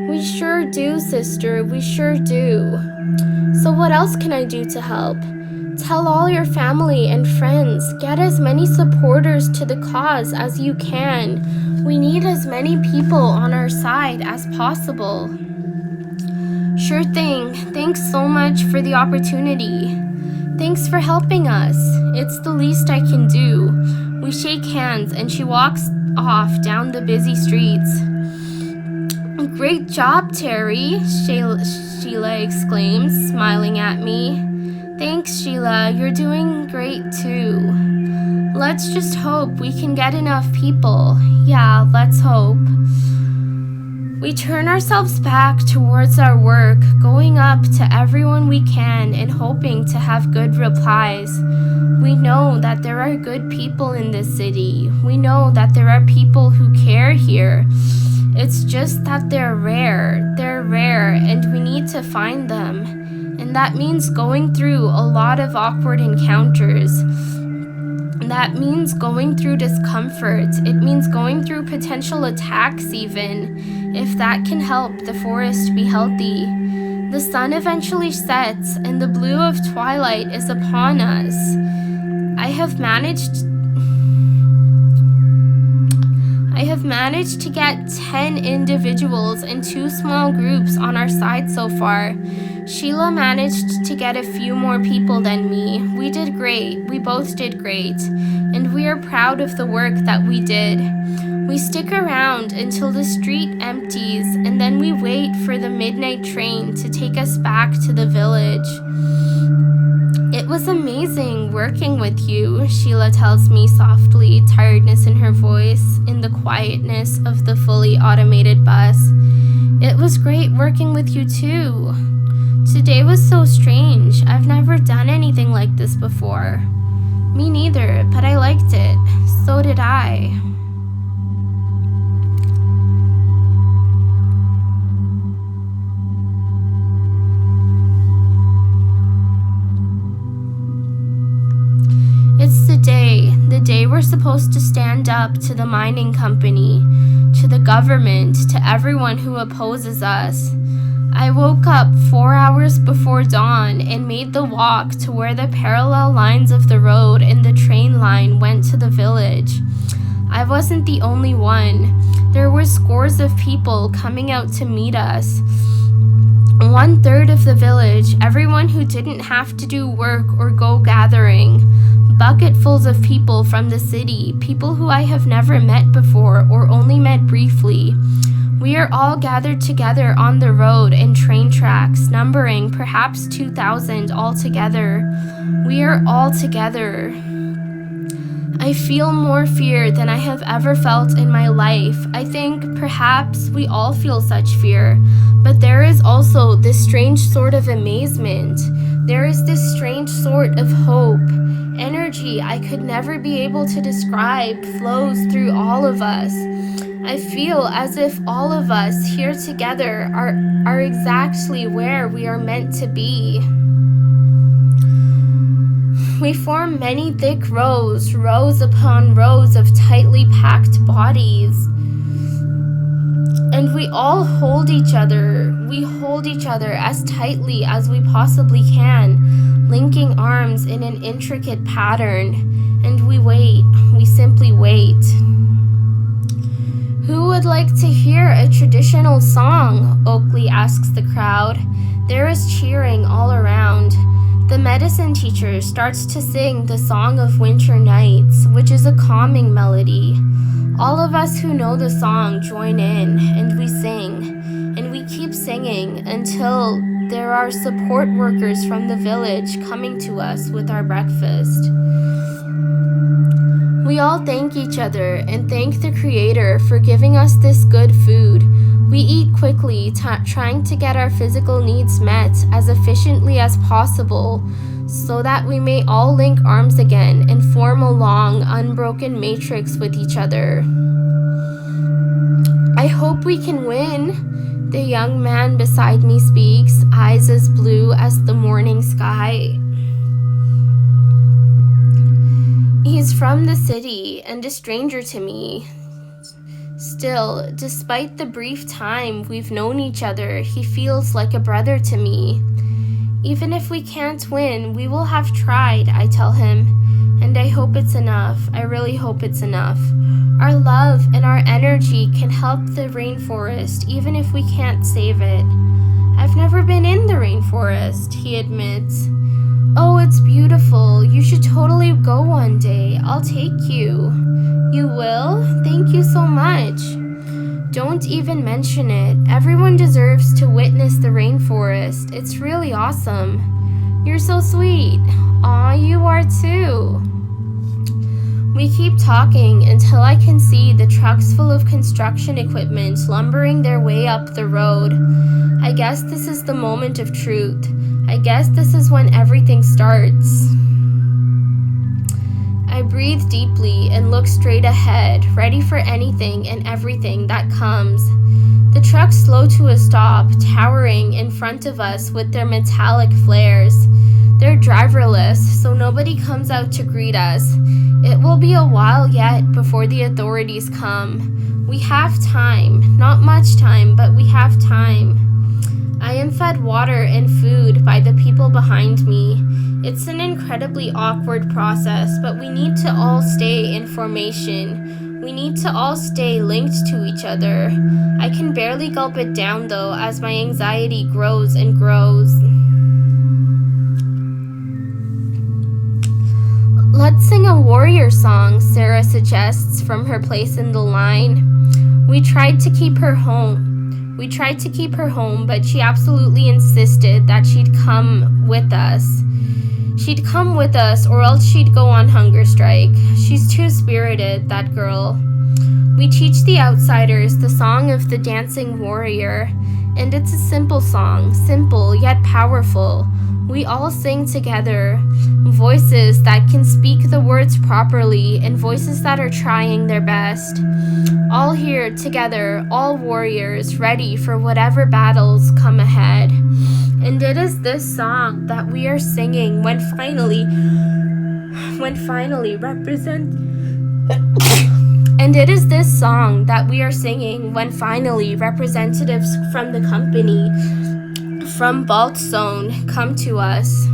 We sure do, sister. We sure do. So what else can I do to help? Tell all your family and friends. Get as many supporters to the cause as you can. We need as many people on our side as possible. Sure thing. Thanks so much for the opportunity. Thanks for helping us. It's the least I can do. We shake hands and she walks off down the busy streets. Great job, Terry, Sheila exclaims, smiling at me. Thanks, Sheila. You're doing great too. Let's just hope we can get enough people. Yeah, let's hope. We turn ourselves back towards our work, going up to everyone we can and hoping to have good replies. We know that there are good people in this city. We know that there are people who care here. It's just that they're rare. They're rare, and we need to find them. And that means going through a lot of awkward encounters. That means going through discomfort. It means going through potential attacks even, if that can help the forest be healthy. The sun eventually sets and the blue of twilight is upon us. I have managed to get 10 individuals and 2 small groups on our side so far. Sheila managed to get a few more people than me. We did great. We both did great. And we are proud of the work that we did. We stick around until the street empties, and then we wait for the midnight train to take us back to the village. It was amazing working with you, Sheila tells me softly, tiredness in her voice, in the quietness of the fully automated bus. It was great working with you too. Today was so strange. I've never done anything like this before. Me neither, but I liked it. So did I. It's the day we're supposed to stand up to the mining company, to the government, to everyone who opposes us. I woke up 4 hours before dawn and made the walk to where the parallel lines of the road and the train line went to the village. I wasn't the only one. There were scores of people coming out to meet us. 1/3 of the village, everyone who didn't have to do work or go gathering. Bucketfuls of people from the city, people who I have never met before or only met briefly. We are all gathered together on the road and train tracks, numbering perhaps 2,000 altogether. We are all together. I feel more fear than I have ever felt in my life. I think perhaps we all feel such fear, but there is also this strange sort of amazement. There is this strange sort of hope. Energy I could never be able to describe flows through all of us. I feel as if all of us here together are exactly where we are meant to be. We form many thick rows upon rows of tightly packed bodies. And we all hold each other. We hold each other as tightly as we possibly can, linking arms in an intricate pattern. And we wait. We simply wait. Who would like to hear a traditional song? Oakley asks the crowd. There is cheering all around. The medicine teacher starts to sing the Song of Winter Nights, which is a calming melody. All of us who know the song join in, and we sing, and we keep singing until there are support workers from the village coming to us with our breakfast. We all thank each other and thank the Creator for giving us this good food. We eat quickly, trying to get our physical needs met as efficiently as possible, so that we may all link arms again and form a long, unbroken matrix with each other. I hope we can win, the young man beside me speaks, eyes as blue as the morning sky. He's from the city and a stranger to me. Still, despite the brief time we've known each other, he feels like a brother to me. Even if we can't win, we will have tried, I tell him. And I hope it's enough. I really hope it's enough. Our love and our energy can help the rainforest, even if we can't save it. I've never been in the rainforest, he admits. Oh, it's beautiful. You should totally go one day. I'll take you. You will? Thank you so much. Don't even mention it. Everyone deserves to witness the rainforest. It's really awesome. You're so sweet. Aw, you are too. We keep talking until I can see the trucks full of construction equipment lumbering their way up the road. I guess this is the moment of truth. I guess this is when everything starts. I breathe deeply and look straight ahead, ready for anything and everything that comes. The trucks slow to a stop, towering in front of us with their metallic flares. They're driverless, so nobody comes out to greet us. It will be a while yet before the authorities come. We have time, not much time, but we have time. I am fed water and food by the people behind me. It's an incredibly awkward process, but we need to all stay in formation. We need to all stay linked to each other. I can barely gulp it down though, as my anxiety grows and grows. Let's sing a warrior song, Sarah suggests from her place in the line. We tried to keep her home, but she absolutely insisted that she'd come with us. She'd come with us, or else she'd go on hunger strike. She's too spirited, that girl. We teach the outsiders the song of the dancing warrior, and it's a simple song, simple yet powerful. We all sing together, voices that can speak the words properly and voices that are trying their best. All here together, all warriors, ready for whatever battles come ahead. And it is this song that we are singing when finally representatives from the company, from Baltzone, come to us.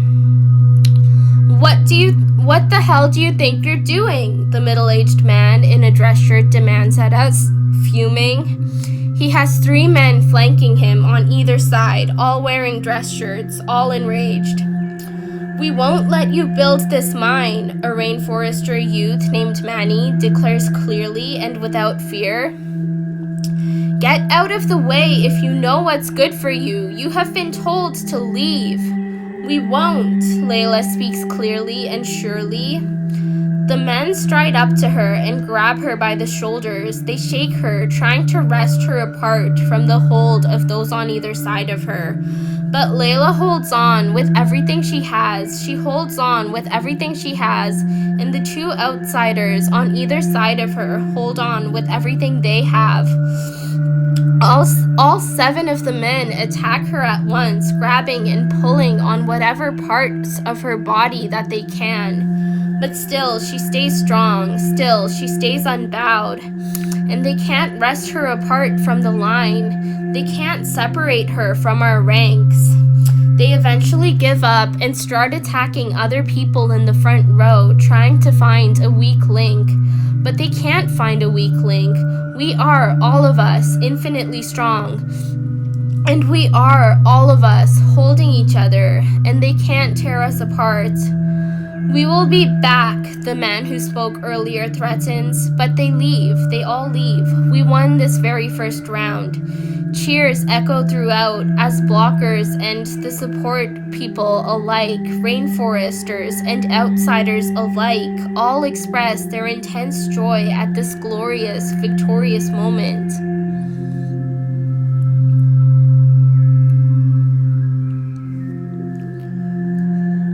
What the hell do you think you're doing? The middle-aged man in a dress shirt demands at us, fuming. He has 3 men flanking him on either side, all wearing dress shirts, all enraged. We won't let you build this mine, a rainforester youth named Manny declares clearly and without fear. Get out of the way if you know what's good for you. You have been told to leave. We won't, Layla speaks clearly and surely. The men stride up to her and grab her by the shoulders. They shake her, trying to wrest her apart from the hold of those on either side of her. But Layla holds on with everything she has. She holds on with everything she has, and the 2 outsiders on either side of her hold on with everything they have. All 7 of the men attack her at once, grabbing and pulling on whatever parts of her body that they can. But still, she stays strong. Still, she stays unbowed. And they can't wrest her apart from the line. They can't separate her from our ranks. They eventually give up and start attacking other people in the front row, trying to find a weak link. But they can't find a weak link. We are, all of us, infinitely strong. And we are, all of us, holding each other, and they can't tear us apart. We will be back, the man who spoke earlier threatens, but they leave, they all leave. We won this very first round. Cheers echo throughout as blockers and the support people alike, rainforesters and outsiders alike, all express their intense joy at this glorious, victorious moment.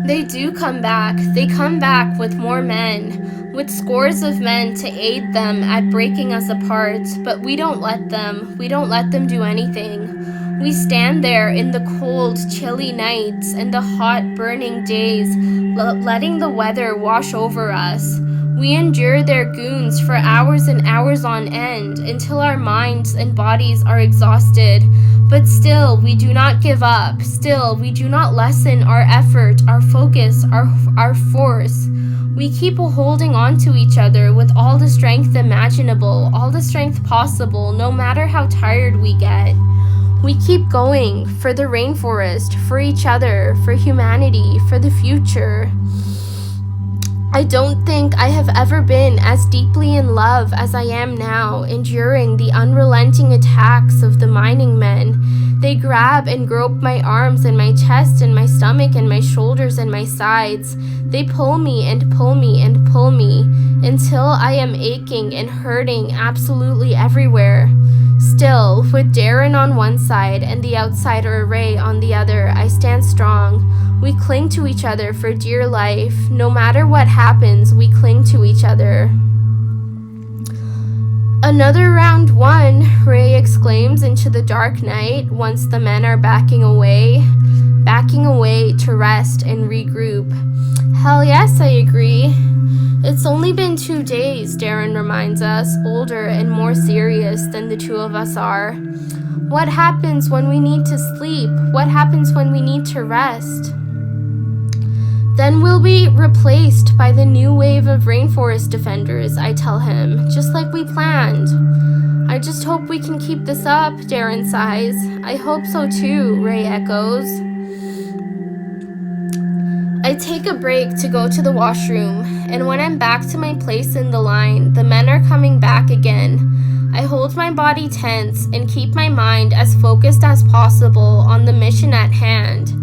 They do come back. They come back with more men, with scores of men to aid them at breaking us apart, but we don't let them. We don't let them do anything. We stand there in the cold, chilly nights and the hot, burning days, letting the weather wash over us. We endure their goons for hours and hours on end until our minds and bodies are exhausted. But still, we do not give up. Still, we do not lessen our effort, our focus, our force. We keep holding on to each other with all the strength imaginable, all the strength possible, no matter how tired we get. We keep going for the rainforest, for each other, for humanity, for the future. I don't think I have ever been as deeply in love as I am now, enduring the unrelenting attacks of the mining men. They grab and grope my arms and my chest and my stomach and my shoulders and my sides. They pull me and pull me and pull me, until I am aching and hurting absolutely everywhere. Still, with Darren on one side and the outsider Ray on the other, I stand strong. We cling to each other for dear life. No matter what happens, we cling to each other. "Another round won," Ray exclaims into the dark night once the men are backing away to rest and regroup. "Hell yes," I agree. "It's only been 2 days," Darren reminds us, older and more serious than the two of us are. "What happens when we need to sleep? What happens when we need to rest?" "Then we'll be replaced by the new wave of rainforest defenders," I tell him, "just like we planned." "I just hope we can keep this up," Darren sighs. "I hope so too," Ray echoes. I take a break to go to the washroom, and when I'm back to my place in the line, the men are coming back again. I hold my body tense and keep my mind as focused as possible on the mission at hand.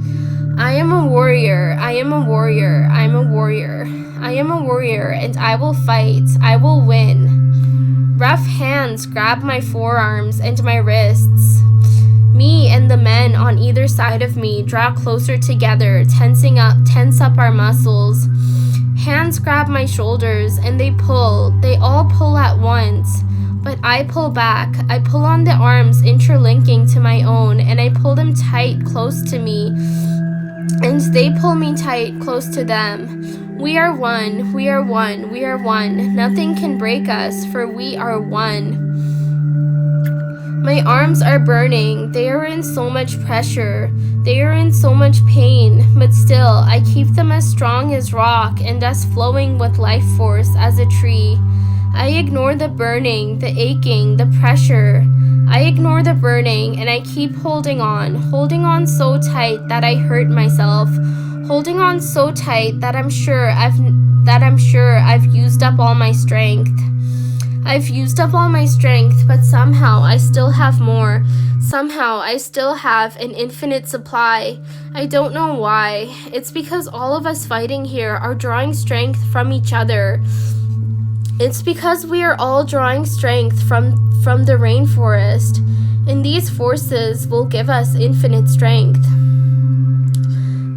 I am a warrior, I am a warrior, I'm a warrior. I am a warrior, and I will fight, I will win. Rough hands grab my forearms and my wrists. Me and the men on either side of me draw closer together, tense up our muscles. Hands grab my shoulders and they all pull at once. But I pull back. I pull on the arms interlinking to my own, and I pull them tight close to me. And they pull me tight close to them. We are one, we are one, we are one. Nothing can break us, for we are one. My arms are burning. They are in so much pressure. They are in so much pain, but still, I keep them as strong as rock and as flowing with life force as a tree. I ignore the burning, the aching, the pressure. I ignore the burning and I keep holding on so tight that I hurt myself, holding on so tight that I'm sure I've used up all my strength. I've used up all my strength, but somehow I still have more. Somehow I still have an infinite supply. I don't know why. It's because all of us fighting here are drawing strength from each other. It's because we are all drawing strength from the rainforest, and these forces will give us infinite strength.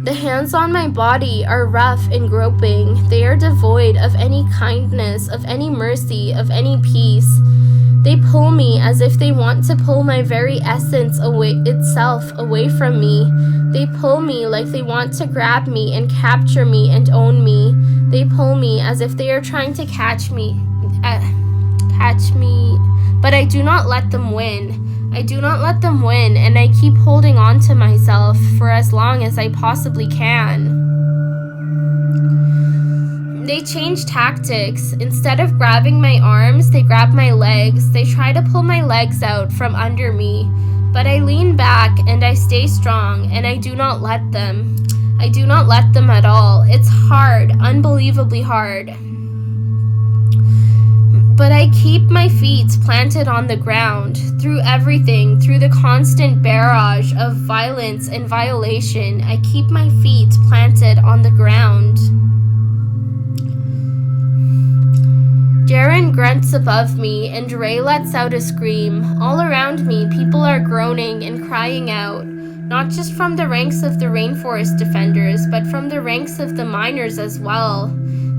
The hands on my body are rough and groping. They are devoid of any kindness, of any mercy, of any peace. They pull me as if they want to pull my very essence away from me. They pull me like they want to grab me and capture me and own me. They pull me as if they are trying to catch me, but I do not let them win. I do not let them win, and I keep holding on to myself for as long as I possibly can. They change tactics. Instead of grabbing my arms, they grab my legs. They try to pull my legs out from under me, but I lean back and I stay strong, and I do not let them. I do not let them at all. It's hard, unbelievably hard. But I keep my feet planted on the ground, through everything, through the constant barrage of violence and violation. I keep my feet planted on the ground. Darren grunts above me, and Ray lets out a scream. All around me, people are groaning and crying out, not just from the ranks of the rainforest defenders, but from the ranks of the miners as well.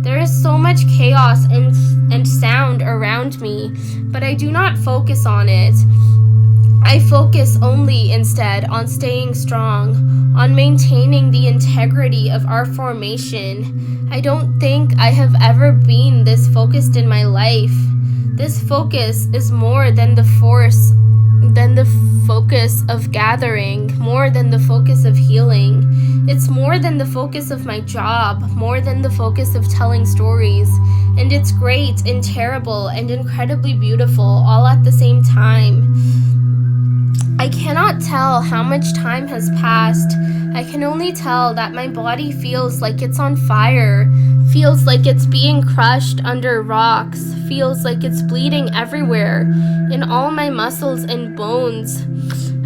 There is so much chaos and sound around me, but I do not focus on it. I focus only instead on staying strong, on maintaining the integrity of our formation. I don't think I have ever been this focused in my life. This focus is more than the focus of gathering, more than the focus of healing. It's more than the focus of my job, more than the focus of telling stories. And it's great and terrible and incredibly beautiful all at the same time. I cannot tell how much time has passed. I can only tell that my body feels like it's on fire, feels like it's being crushed under rocks, feels like it's bleeding everywhere, in all my muscles and bones.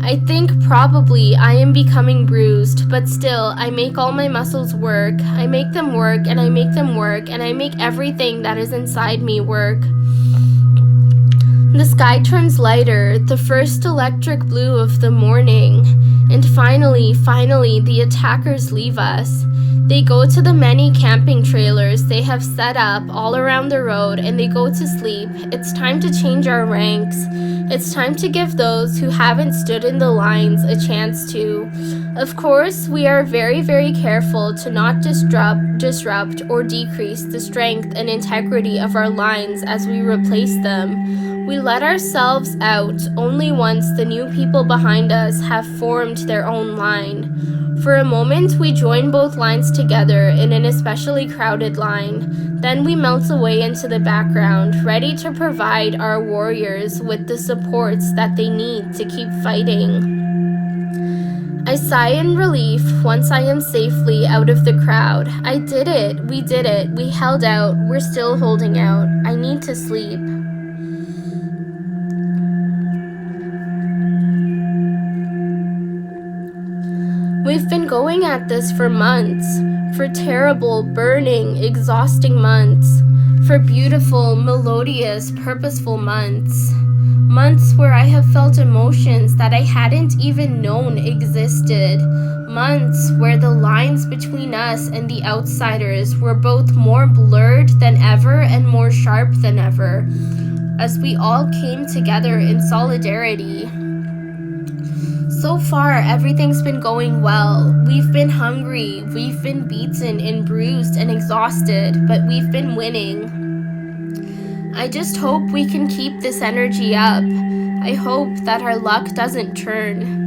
I think probably I am becoming bruised, but still, I make all my muscles work. I make them work, and I make them work, and I make everything that is inside me work. The sky turns lighter, the first electric blue of the morning, and finally, the attackers leave us. They go to the many camping trailers they have set up all around the road, and they go to sleep. It's time to change our ranks. It's time to give those who haven't stood in the lines a chance to. Of course, we are very, very careful to not disrupt or decrease the strength and integrity of our lines as we replace them. We let ourselves out only once the new people behind us have formed their own line. For a moment, we join both lines together in an especially crowded line. Then we melt away into the background, ready to provide our warriors with the supports that they need to keep fighting. I sigh in relief once I am safely out of the crowd. I did it. We did it. We held out. We're still holding out. I need to sleep. We've been going at this for months, for terrible, burning, exhausting months, for beautiful, melodious, purposeful months. Months where I have felt emotions that I hadn't even known existed. Months where the lines between us and the outsiders were both more blurred than ever and more sharp than ever, as we all came together in solidarity. So far, everything's been going well. We've been hungry, we've been beaten and bruised and exhausted, but we've been winning. I just hope we can keep this energy up. I hope that our luck doesn't turn.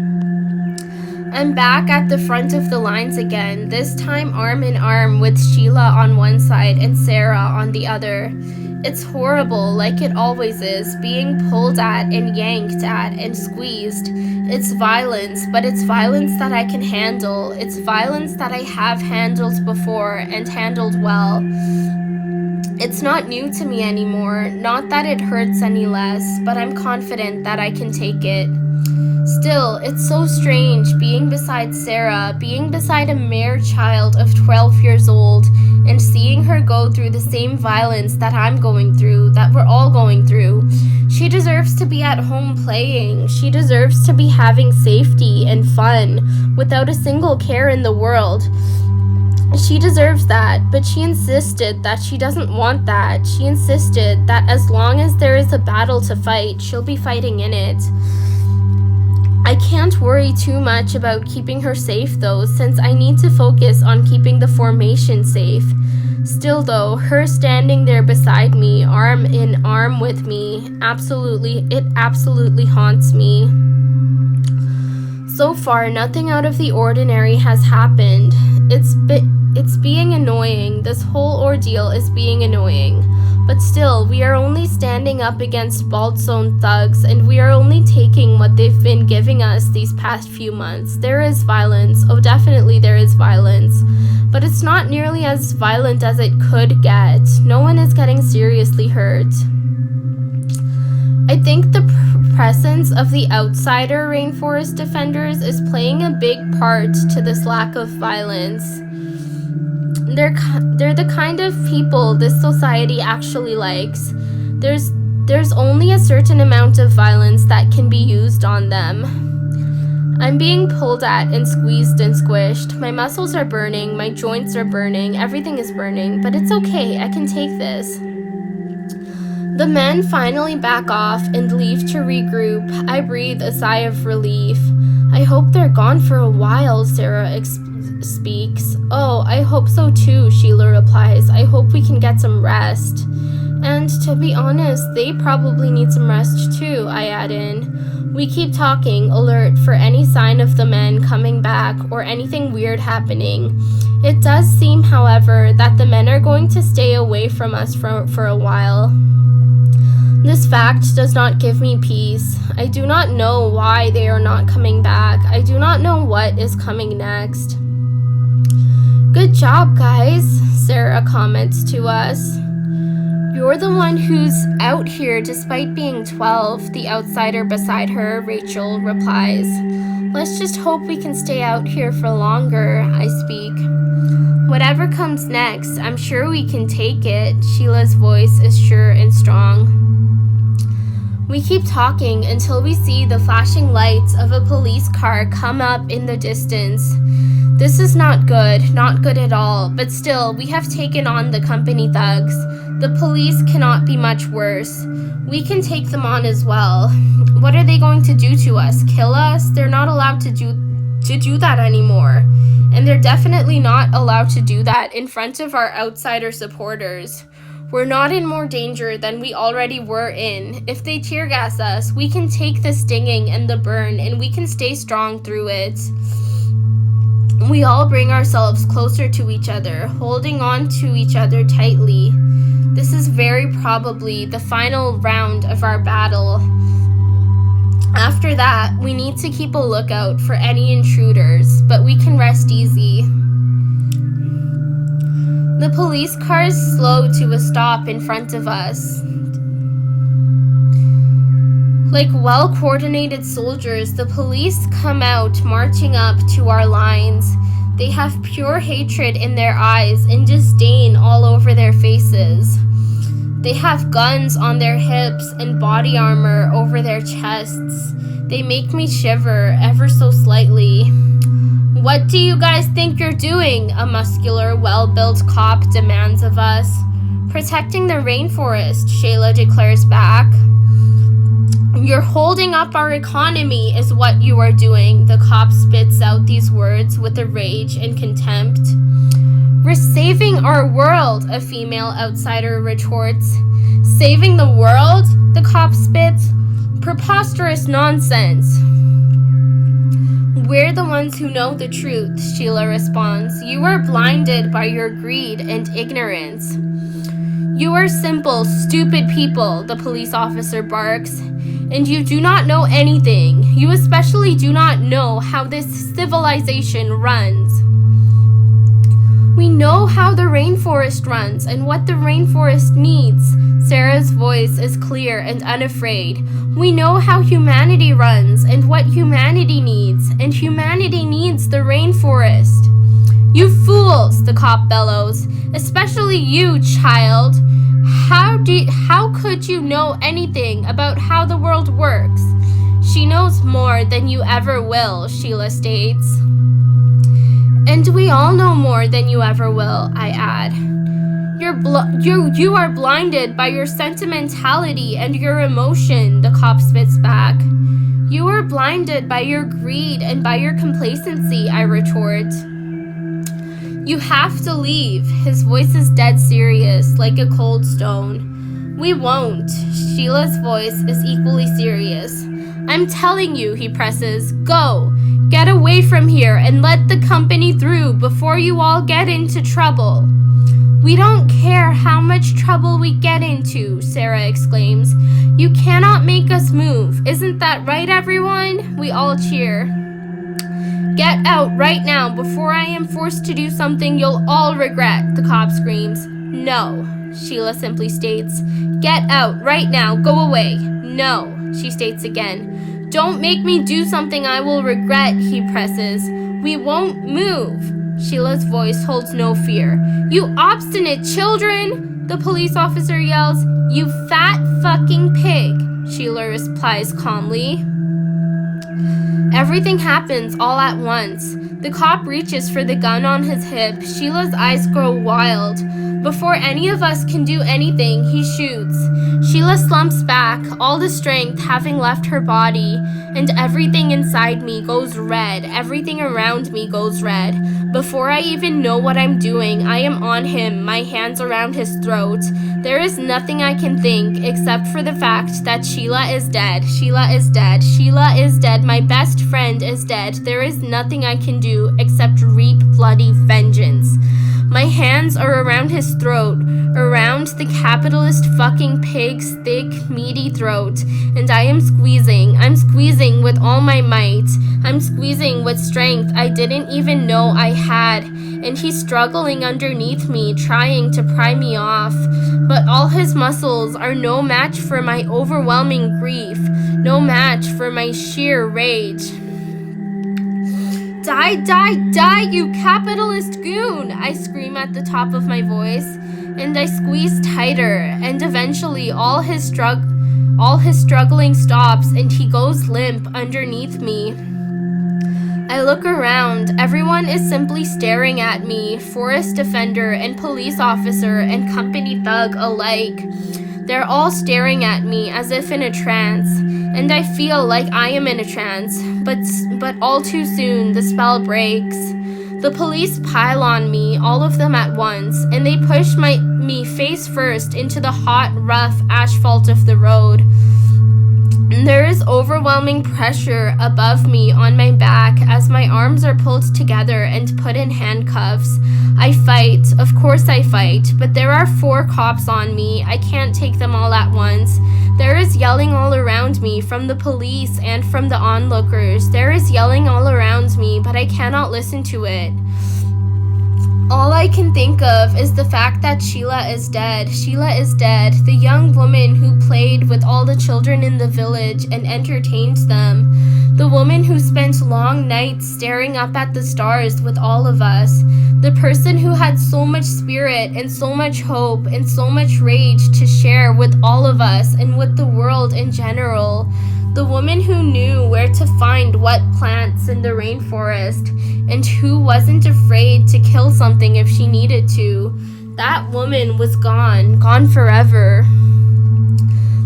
I'm back at the front of the lines again, this time arm in arm with Sheila on one side and Sarah on the other. It's horrible, like it always is, being pulled at and yanked at and squeezed. It's violence, but it's violence that I can handle. It's violence that I have handled before and handled well. It's not new to me anymore, not that it hurts any less, but I'm confident that I can take it. Still, it's so strange being beside Sarah, being beside a mere child of 12 years old, and seeing her go through the same violence that I'm going through, that we're all going through. She deserves to be at home playing. She deserves to be having safety and fun without a single care in the world. She deserves that, but she insisted that she doesn't want that. She insisted that as long as there is a battle to fight, she'll be fighting in it. I can't worry too much about keeping her safe though, since I need to focus on keeping the formation safe. Still though, her standing there beside me, arm in arm with me, it absolutely haunts me. So far, nothing out of the ordinary has happened. It's being annoying. This whole ordeal is being annoying. But still, we are only standing up against Baltzone thugs, and we are only taking what they've been giving us these past few months. There is violence. Oh, definitely there is violence. But it's not nearly as violent as it could get. No one is getting seriously hurt. I think the presence of the outsider rainforest defenders is playing a big part to this lack of violence. They're the kind of people this society actually likes. There's only a certain amount of violence that can be used on them. I'm being pulled at and squeezed and squished. My muscles are burning, my joints are burning, everything is burning, but it's okay, I can take this. The men finally back off and leave to regroup. I breathe a sigh of relief. I hope they're gone for a while, Sarah speaks. Oh, I hope so too, Sheila replies. I hope we can get some rest. And to be honest, they probably need some rest too, I add in. We keep talking, alert for any sign of the men coming back or anything weird happening. It does seem, however, that the men are going to stay away from us for a while. This fact does not give me peace. I do not know why they are not coming back. I do not know what is coming next. Good job, guys, Sarah comments to us. You're the one who's out here despite being 12, the outsider beside her, Rachel, replies. Let's just hope we can stay out here for longer, I speak. Whatever comes next, I'm sure we can take it, Sheila's voice is sure and strong. We keep talking until we see the flashing lights of a police car come up in the distance. This is not good at all, but still, we have taken on the company thugs. The police cannot be much worse. We can take them on as well. What are they going to do to us? Kill us? They're not allowed to do that anymore. And they're definitely not allowed to do that in front of our outsider supporters. We're not in more danger than we already were in. If they tear gas us, we can take the stinging and the burn, and we can stay strong through it. We all bring ourselves closer to each other, holding on to each other tightly. This is very probably the final round of our battle. After that, we need to keep a lookout for any intruders, but we can rest easy. The police cars slow to a stop in front of us. Like well-coordinated soldiers, the police come out marching up to our lines. They have pure hatred in their eyes and disdain all over their faces. They have guns on their hips and body armor over their chests. They make me shiver ever so slightly. What do you guys think you're doing? A muscular, well-built cop demands of us. Protecting the rainforest, Shayla declares back. You're holding up our economy is what you are doing. The cop spits out these words with a rage and contempt. We're saving our world, a female outsider retorts. Saving the world? The cop spits. Preposterous nonsense. We're the ones who know the truth, Sheila responds. You are blinded by your greed and ignorance. You are simple, stupid people, the police officer barks. And you do not know anything. You especially do not know how this civilization runs. We know how the rainforest runs and what the rainforest needs. Sarah's voice is clear and unafraid. We know how humanity runs and what humanity needs, and humanity needs the rainforest. You fools, the cop bellows, especially you, child. How could you know anything about how the world works? She knows more than you ever will, Sheila states. And we all know more than you ever will, I add. You are blinded by your sentimentality and your emotion, the cop spits back. You are blinded by your greed and by your complacency, I retort. You have to leave. His voice is dead serious, like a cold stone. We won't. Sheila's voice is equally serious. I'm telling you, he presses. Go. Get away from here and let the company through before you all get into trouble. We don't care how much trouble we get into, Sarah exclaims. You cannot make us move. Isn't that right, everyone? We all cheer. Get out right now before I am forced to do something you'll all regret, the cop screams. No, Sheila simply states. Get out right now. Go away. No, she states again. Don't make me do something I will regret, he presses. We won't move. Sheila's voice holds no fear. You obstinate children, the police officer yells. You fat fucking pig, Sheila replies calmly. Everything happens all at once. The cop reaches for the gun on his hip. Sheila's eyes grow wild. Before any of us can do anything, he shoots. Sheila slumps back, all the strength having left her body, and everything inside me goes red. Everything around me goes red. Before I even know what I'm doing, I am on him, my hands around his throat. There is nothing I can think except for the fact that Sheila is dead. Sheila is dead. Sheila is dead. My best friend is dead. There is nothing I can do except reap bloody vengeance. My hands are around his throat, around the capitalist fucking pig's thick, meaty throat, and I am squeezing. I'm squeezing with all my might. I'm squeezing with strength I didn't even know I had, and he's struggling underneath me, trying to pry me off. But all his muscles are no match for my overwhelming grief, no match for my sheer rage. Die, die, die, you capitalist goon! I scream at the top of my voice, and I squeeze tighter, and eventually all his struggling stops, and he goes limp underneath me. I look around. Everyone is simply staring at me, forest defender and police officer and company thug alike. They're all staring at me as if in a trance, and I feel like I am in a trance, but all too soon the spell breaks. The police pile on me, all of them at once, and they push me face first into the hot, rough asphalt of the road. There is overwhelming pressure above me on my back as my arms are pulled together and put in handcuffs. I fight, of course I fight, but there are 4 cops on me. I can't take them all at once. There is yelling all around me from the police and from the onlookers. There is yelling all around me, but I cannot listen to it. All I can think of is the fact that Sheila is dead. Sheila is dead, the young woman who played with all the children in the village and entertained them. The woman who spent long nights staring up at the stars with all of us. The person who had so much spirit and so much hope and so much rage to share with all of us and with the world in general. The woman who knew where to find what plants in the rainforest and who wasn't afraid to kill something if she needed to. That woman was gone forever.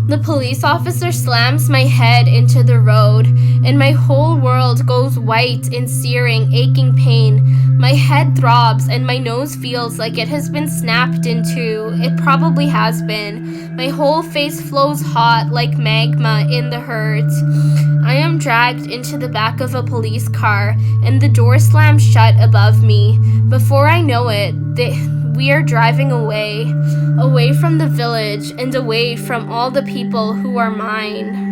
The police officer slams my head into the road, and my whole world goes white in searing, aching pain. My head throbs, and my nose feels like it has been snapped in two. It probably has been. My whole face flows hot like magma in the hurt. I am dragged into the back of a police car, and the door slams shut above me. Before I know it, we are driving away from the village and away from all the people who are mine.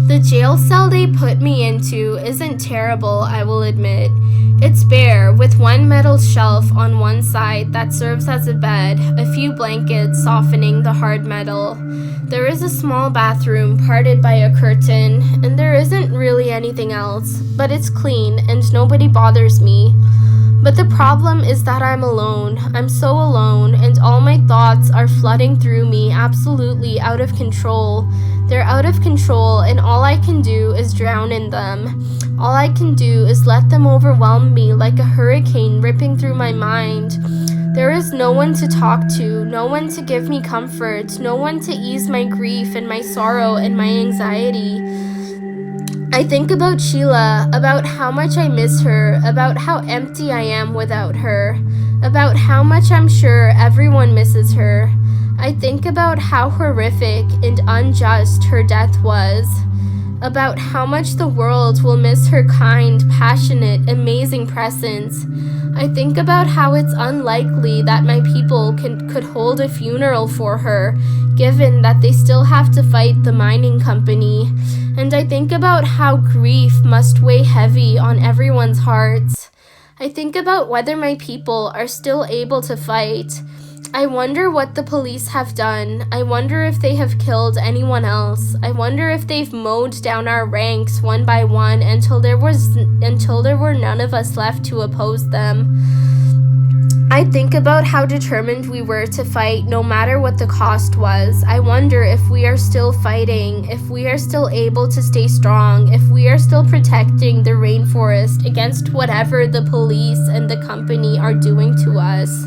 The jail cell they put me into isn't terrible, I will admit. It's bare, with one metal shelf on one side that serves as a bed, a few blankets softening the hard metal. There is a small bathroom parted by a curtain, and there isn't really anything else, but it's clean and nobody bothers me. But the problem is that I'm alone. I'm so alone, and all my thoughts are flooding through me, absolutely out of control. They're out of control, and all I can do is drown in them. All I can do is let them overwhelm me like a hurricane ripping through my mind. There is no one to talk to, no one to give me comfort, no one to ease my grief and my sorrow and my anxiety. I think about Sheila, about how much I miss her, about how empty I am without her, about how much I'm sure everyone misses her. I think about how horrific and unjust her death was, about how much the world will miss her kind, passionate, amazing presence. I think about how it's unlikely that my people could hold a funeral for her, given that they still have to fight the mining company. And I think about how grief must weigh heavy on everyone's hearts. I think about whether my people are still able to fight. I wonder what the police have done. I wonder if they have killed anyone else. I wonder if they've mowed down our ranks one by one until there were none of us left to oppose them. I think about how determined we were to fight no matter what the cost was. I wonder if we are still fighting, if we are still able to stay strong, if we are still protecting the rainforest against whatever the police and the company are doing to us.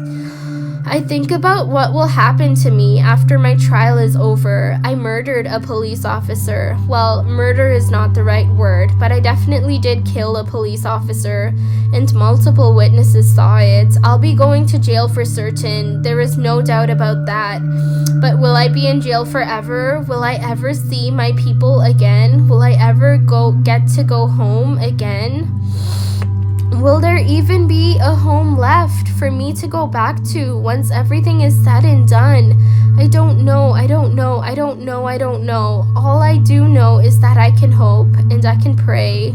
I think about what will happen to me after my trial is over. I murdered a police officer. Well, murder is not the right word, but I definitely did kill a police officer, and multiple witnesses saw it. I'll be going to jail for certain. There is no doubt about that. But will I be in jail forever? Will I ever see my people again? Will I ever get to go home again? Will there even be a home left for me to go back to once everything is said and done? I don't know. All I do know is that I can hope and I can pray.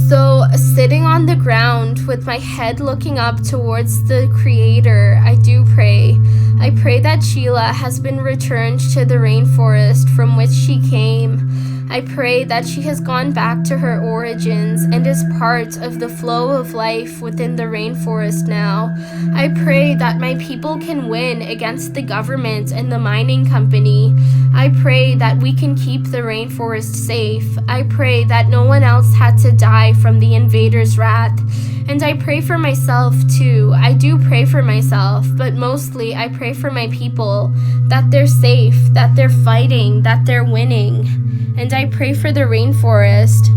So, sitting on the ground with my head looking up towards the Creator, I do pray. I pray that Sheila has been returned to the rainforest from which she came. I pray that she has gone back to her origins and is part of the flow of life within the rainforest now. I pray that my people can win against the government and the mining company. I pray that we can keep the rainforest safe. I pray that no one else had to die from the invaders' wrath. And I pray for myself too. I do pray for myself, but mostly I pray for my people, that they're safe, that they're fighting, that they're winning. And I pray for the rainforest.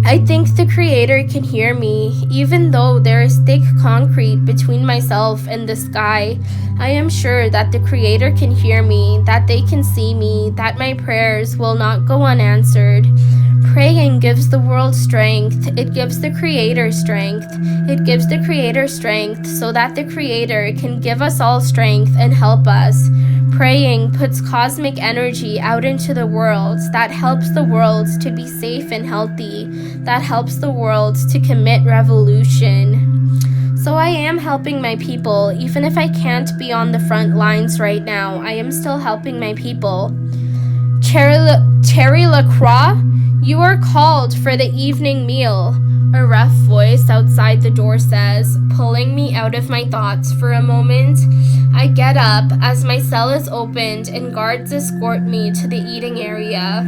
I think the Creator can hear me, even though there is thick concrete between myself and the sky. I am sure that the Creator can hear me, that they can see me, that my prayers will not go unanswered. Praying gives the world strength. It gives the Creator strength. It gives the Creator strength so that the Creator can give us all strength and help us. Praying puts cosmic energy out into the world that helps the world to be safe and healthy, that helps the world to commit revolution. So I am helping my people, even if I can't be on the front lines right now. I am still helping my people. Terry LaCroix, you are called for the evening meal, a rough voice outside the door says, pulling me out of my thoughts for a moment. I get up as my cell is opened and guards escort me to the eating area.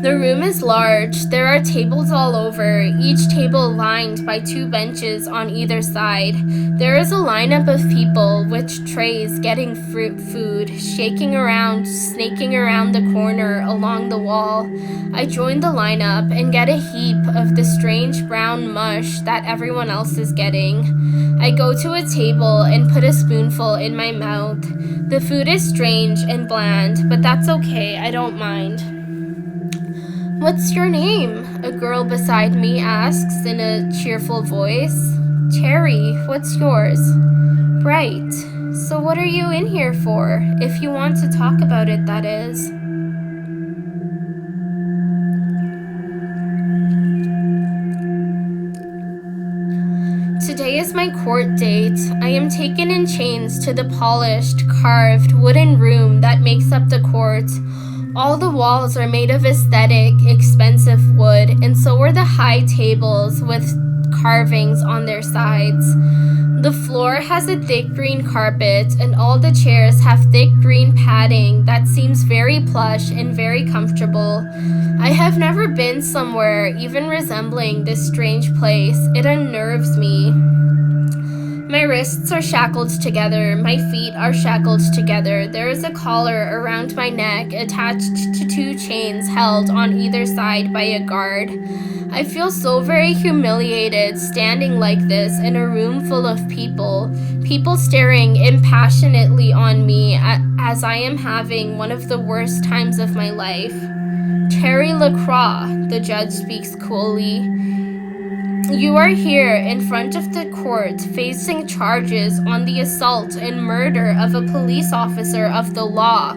The room is large. There are tables all over, each table lined by 2 benches on either side. There is a lineup of people with trays getting food, shaking around, snaking around the corner along the wall. I join the lineup and get a heap of the strange brown mush that everyone else is getting. I go to a table and put a spoonful in my mouth. The food is strange and bland, but that's okay, I don't mind. What's your name? A girl beside me asks in a cheerful voice. Terry, what's yours? Bright. So what are you in here for? If you want to talk about it, that is. Today is my court date. I am taken in chains to the polished, carved, wooden room that makes up the court. All the walls are made of aesthetic, expensive wood, and so are the high tables with carvings on their sides. The floor has a thick green carpet, and all the chairs have thick green padding that seems very plush and very comfortable. I have never been somewhere even resembling this strange place. It unnerves me. My wrists are shackled together, my feet are shackled together. There is a collar around my neck attached to 2 chains held on either side by a guard. I feel so very humiliated standing like this in a room full of people staring impassionately on me as I am having one of the worst times of my life. Terry LaCroix, the judge speaks coolly. You are here in front of the court facing charges on the assault and murder of a police officer of the law.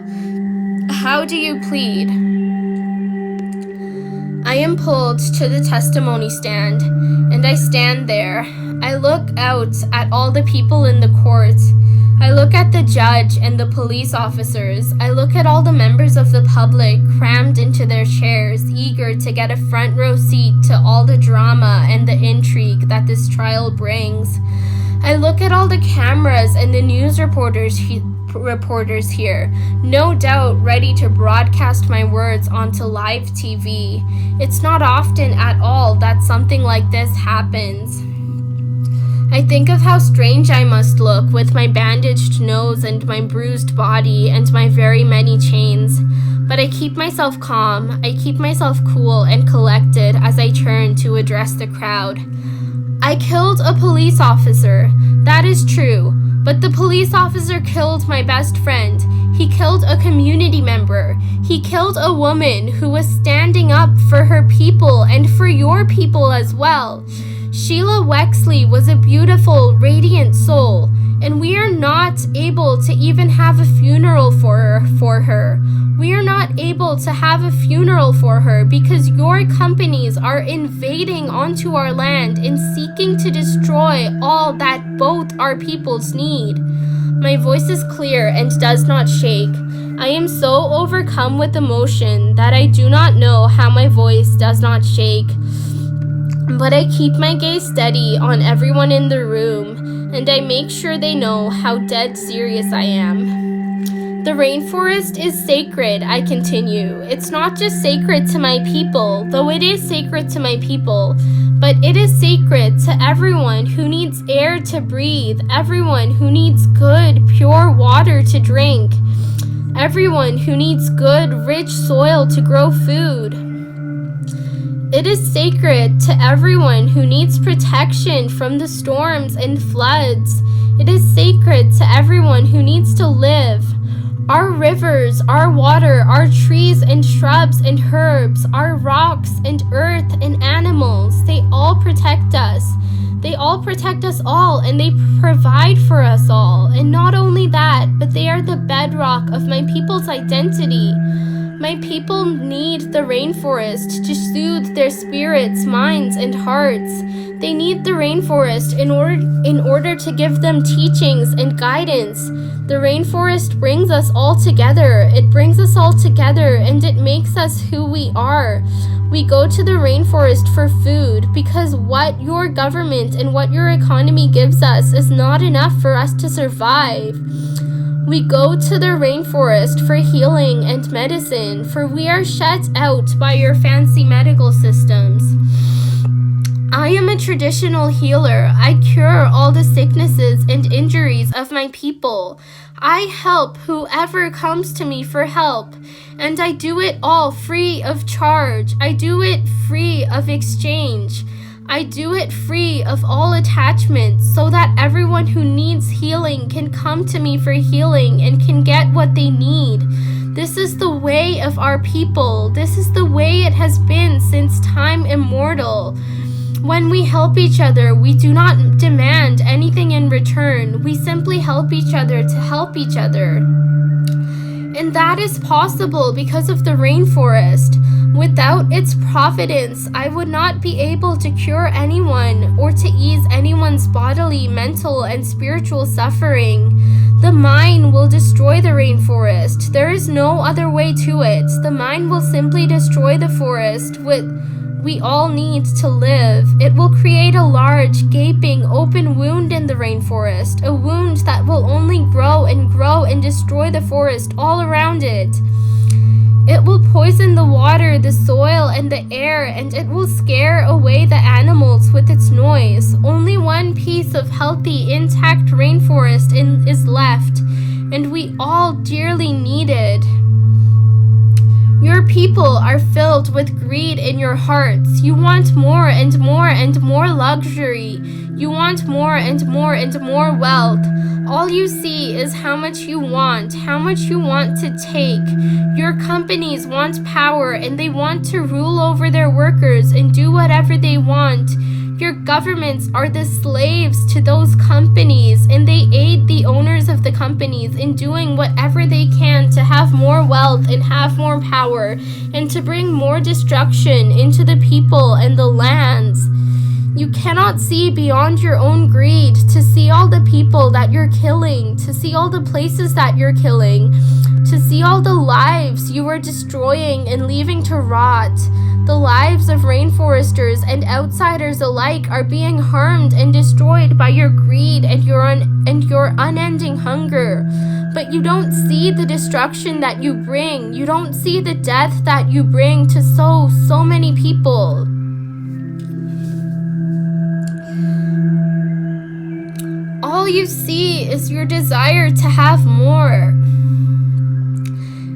How do you plead? I am pulled to the testimony stand, and I stand there. I look out at all the people in the court. I look at the judge and the police officers. I look at all the members of the public crammed into their chairs, eager to get a front row seat to all the drama and the intrigue that this trial brings. I look at all the cameras and the news reporters here, no doubt ready to broadcast my words onto live TV. It's not often at all that something like this happens. I think of how strange I must look with my bandaged nose and my bruised body and my very many chains. But I keep myself calm, I keep myself cool and collected as I turn to address the crowd. I killed a police officer, that is true, but the police officer killed my best friend. He killed a community member. He killed a woman who was standing up for her people and for your people as well. Sheila Wexley was a beautiful, radiant soul, and we are not able to even have a funeral for her. We are not able to have a funeral for her because your companies are invading onto our land and seeking to destroy all that both our peoples need. My voice is clear and does not shake. I am so overcome with emotion that I do not know how my voice does not shake. But I keep my gaze steady on everyone in the room, and I make sure they know how dead serious I am. The rainforest is sacred, I continue. It's not just sacred to my people, though it is sacred to my people, but it is sacred to everyone who needs air to breathe, everyone who needs good, pure water to drink, everyone who needs good, rich soil to grow food. It is sacred to everyone who needs protection from the storms and floods. It is sacred to everyone who needs to live. Our rivers, our water, our trees and shrubs and herbs, our rocks and earth and animals, they all protect us. They all protect us all, and they provide for us all. And not only that, but they are the bedrock of my people's identity. My people need the rainforest to soothe their spirits, minds, and hearts. They need the rainforest in order to give them teachings and guidance. The rainforest brings us all together. It brings us all together, and it makes us who we are. We go to the rainforest for food because what your government and what your economy gives us is not enough for us to survive. We go to the rainforest for healing and medicine, for we are shut out by your fancy medical systems. I am a traditional healer. I cure all the sicknesses and injuries of my people. I help whoever comes to me for help, and I do it all free of charge. I do it free of exchange. I do it free of all attachments so that everyone who needs healing can come to me for healing and can get what they need. This is the way of our people. This is the way it has been since time immortal. When we help each other, we do not demand anything in return. We simply help each other to help each other. And that is possible because of the rainforest. Without its providence, I would not be able to cure anyone or to ease anyone's bodily, mental, and spiritual suffering. The mine will destroy the rainforest. There is no other way to it. The mine will simply destroy the forest we all need to live. It will create a large, gaping, open wound in the rainforest, a wound that will only grow and destroy the forest all around it. It will poison the water, the soil, and the air, and it will scare away the animals with its noise. Only one piece of healthy, intact rainforest is left, and we all dearly need it. Your people are filled with greed in your hearts. You want more and more and more luxury. You want more and more and more wealth. All you see is how much you want to take. Your companies want power and they want to rule over their workers and do whatever they want. Your governments are the slaves to those companies, and they aid the owners of the companies in doing whatever they can to have more wealth and have more power and to bring more destruction into the people and the lands. You cannot see beyond your own greed to see all the people that you're killing, to see all the places that you're killing, to see all the lives you are destroying and leaving to rot. The lives of rainforesters and outsiders alike are being harmed and destroyed by your greed and your unending hunger. But you don't see the destruction that you bring. You don't see the death that you bring to so many people. you see is your desire to have more.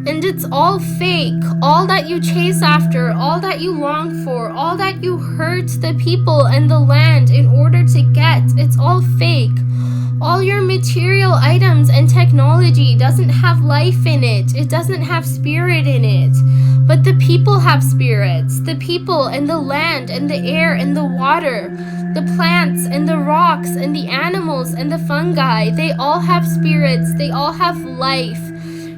And it's all fake. All that you chase after, all that you long for, all that you hurt the people and the land in order to get, it's all fake. All your material items and technology doesn't have life in it. It doesn't have spirit in it. But the people have spirits. The people and the land and the air and the water, the plants and the rocks and the animals and the fungi, they all have spirits. They all have life.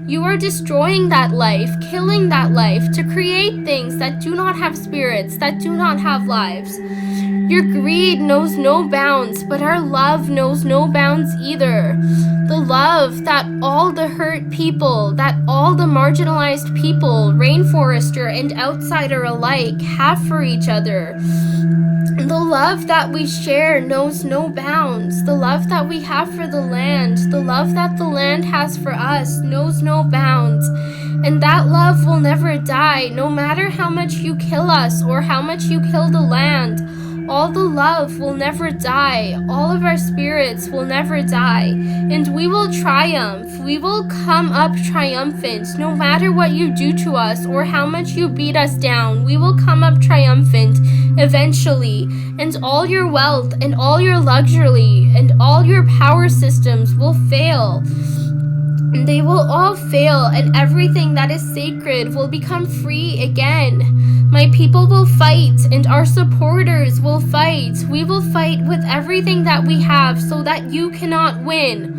You are destroying that life, killing that life to create things that do not have spirits, that do not have lives. Your greed knows no bounds, but our love knows no bounds either. The love that all the hurt people, that all the marginalized people, rainforester and outsider alike, have for each other. The love that we share knows no bounds. The love that we have for the land, the love that the land has for us, knows no bounds. And that love will never die, no matter how much you kill us or how much you kill the land. All the love will never die. All of our spirits will never die. And we will triumph. We will come up triumphant. No matter what you do to us or how much you beat us down, we will come up triumphant eventually. And all your wealth and all your luxury and all your power systems will fail. They will all fail, and everything that is sacred will become free again. My people will fight, and our supporters will fight. We will fight with everything that we have so that you cannot win.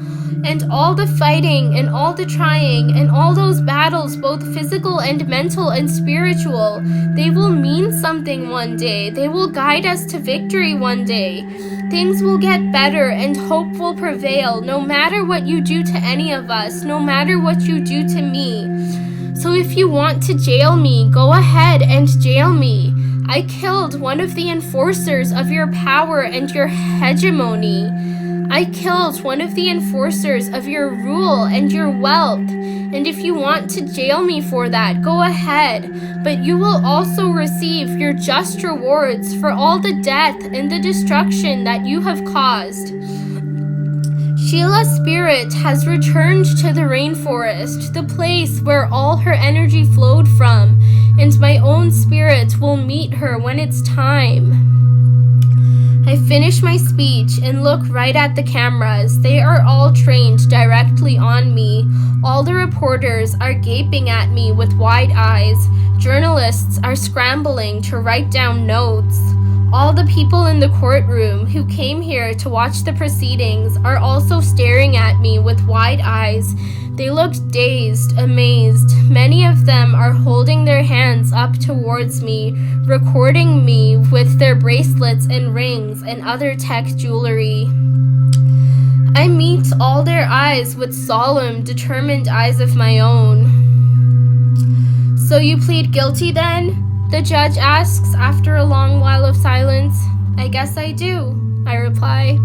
And all the fighting and all the trying and all those battles, both physical and mental and spiritual, they will mean something one day. They will guide us to victory one day. Things will get better and hope will prevail, no matter what you do to any of us, no matter what you do to me. So if you want to jail me, go ahead and jail me. I killed one of the enforcers of your power and your hegemony. I killed one of the enforcers of your rule and your wealth. And if you want to jail me for that, go ahead. But you will also receive your just rewards for all the death and the destruction that you have caused. Sheila's spirit has returned to the rainforest, the place where all her energy flowed from, and my own spirit will meet her when it's time. I finish my speech and look right at the cameras. They are all trained directly on me. All the reporters are gaping at me with wide eyes. Journalists are scrambling to write down notes. All the people in the courtroom who came here to watch the proceedings are also staring at me with wide eyes. They looked dazed, amazed. Many of them are holding their hands up towards me, recording me with their bracelets and rings and other tech jewelry. I meet all their eyes with solemn, determined eyes of my own. So you plead guilty then? The judge asks after a long while of silence. I guess I do, I reply.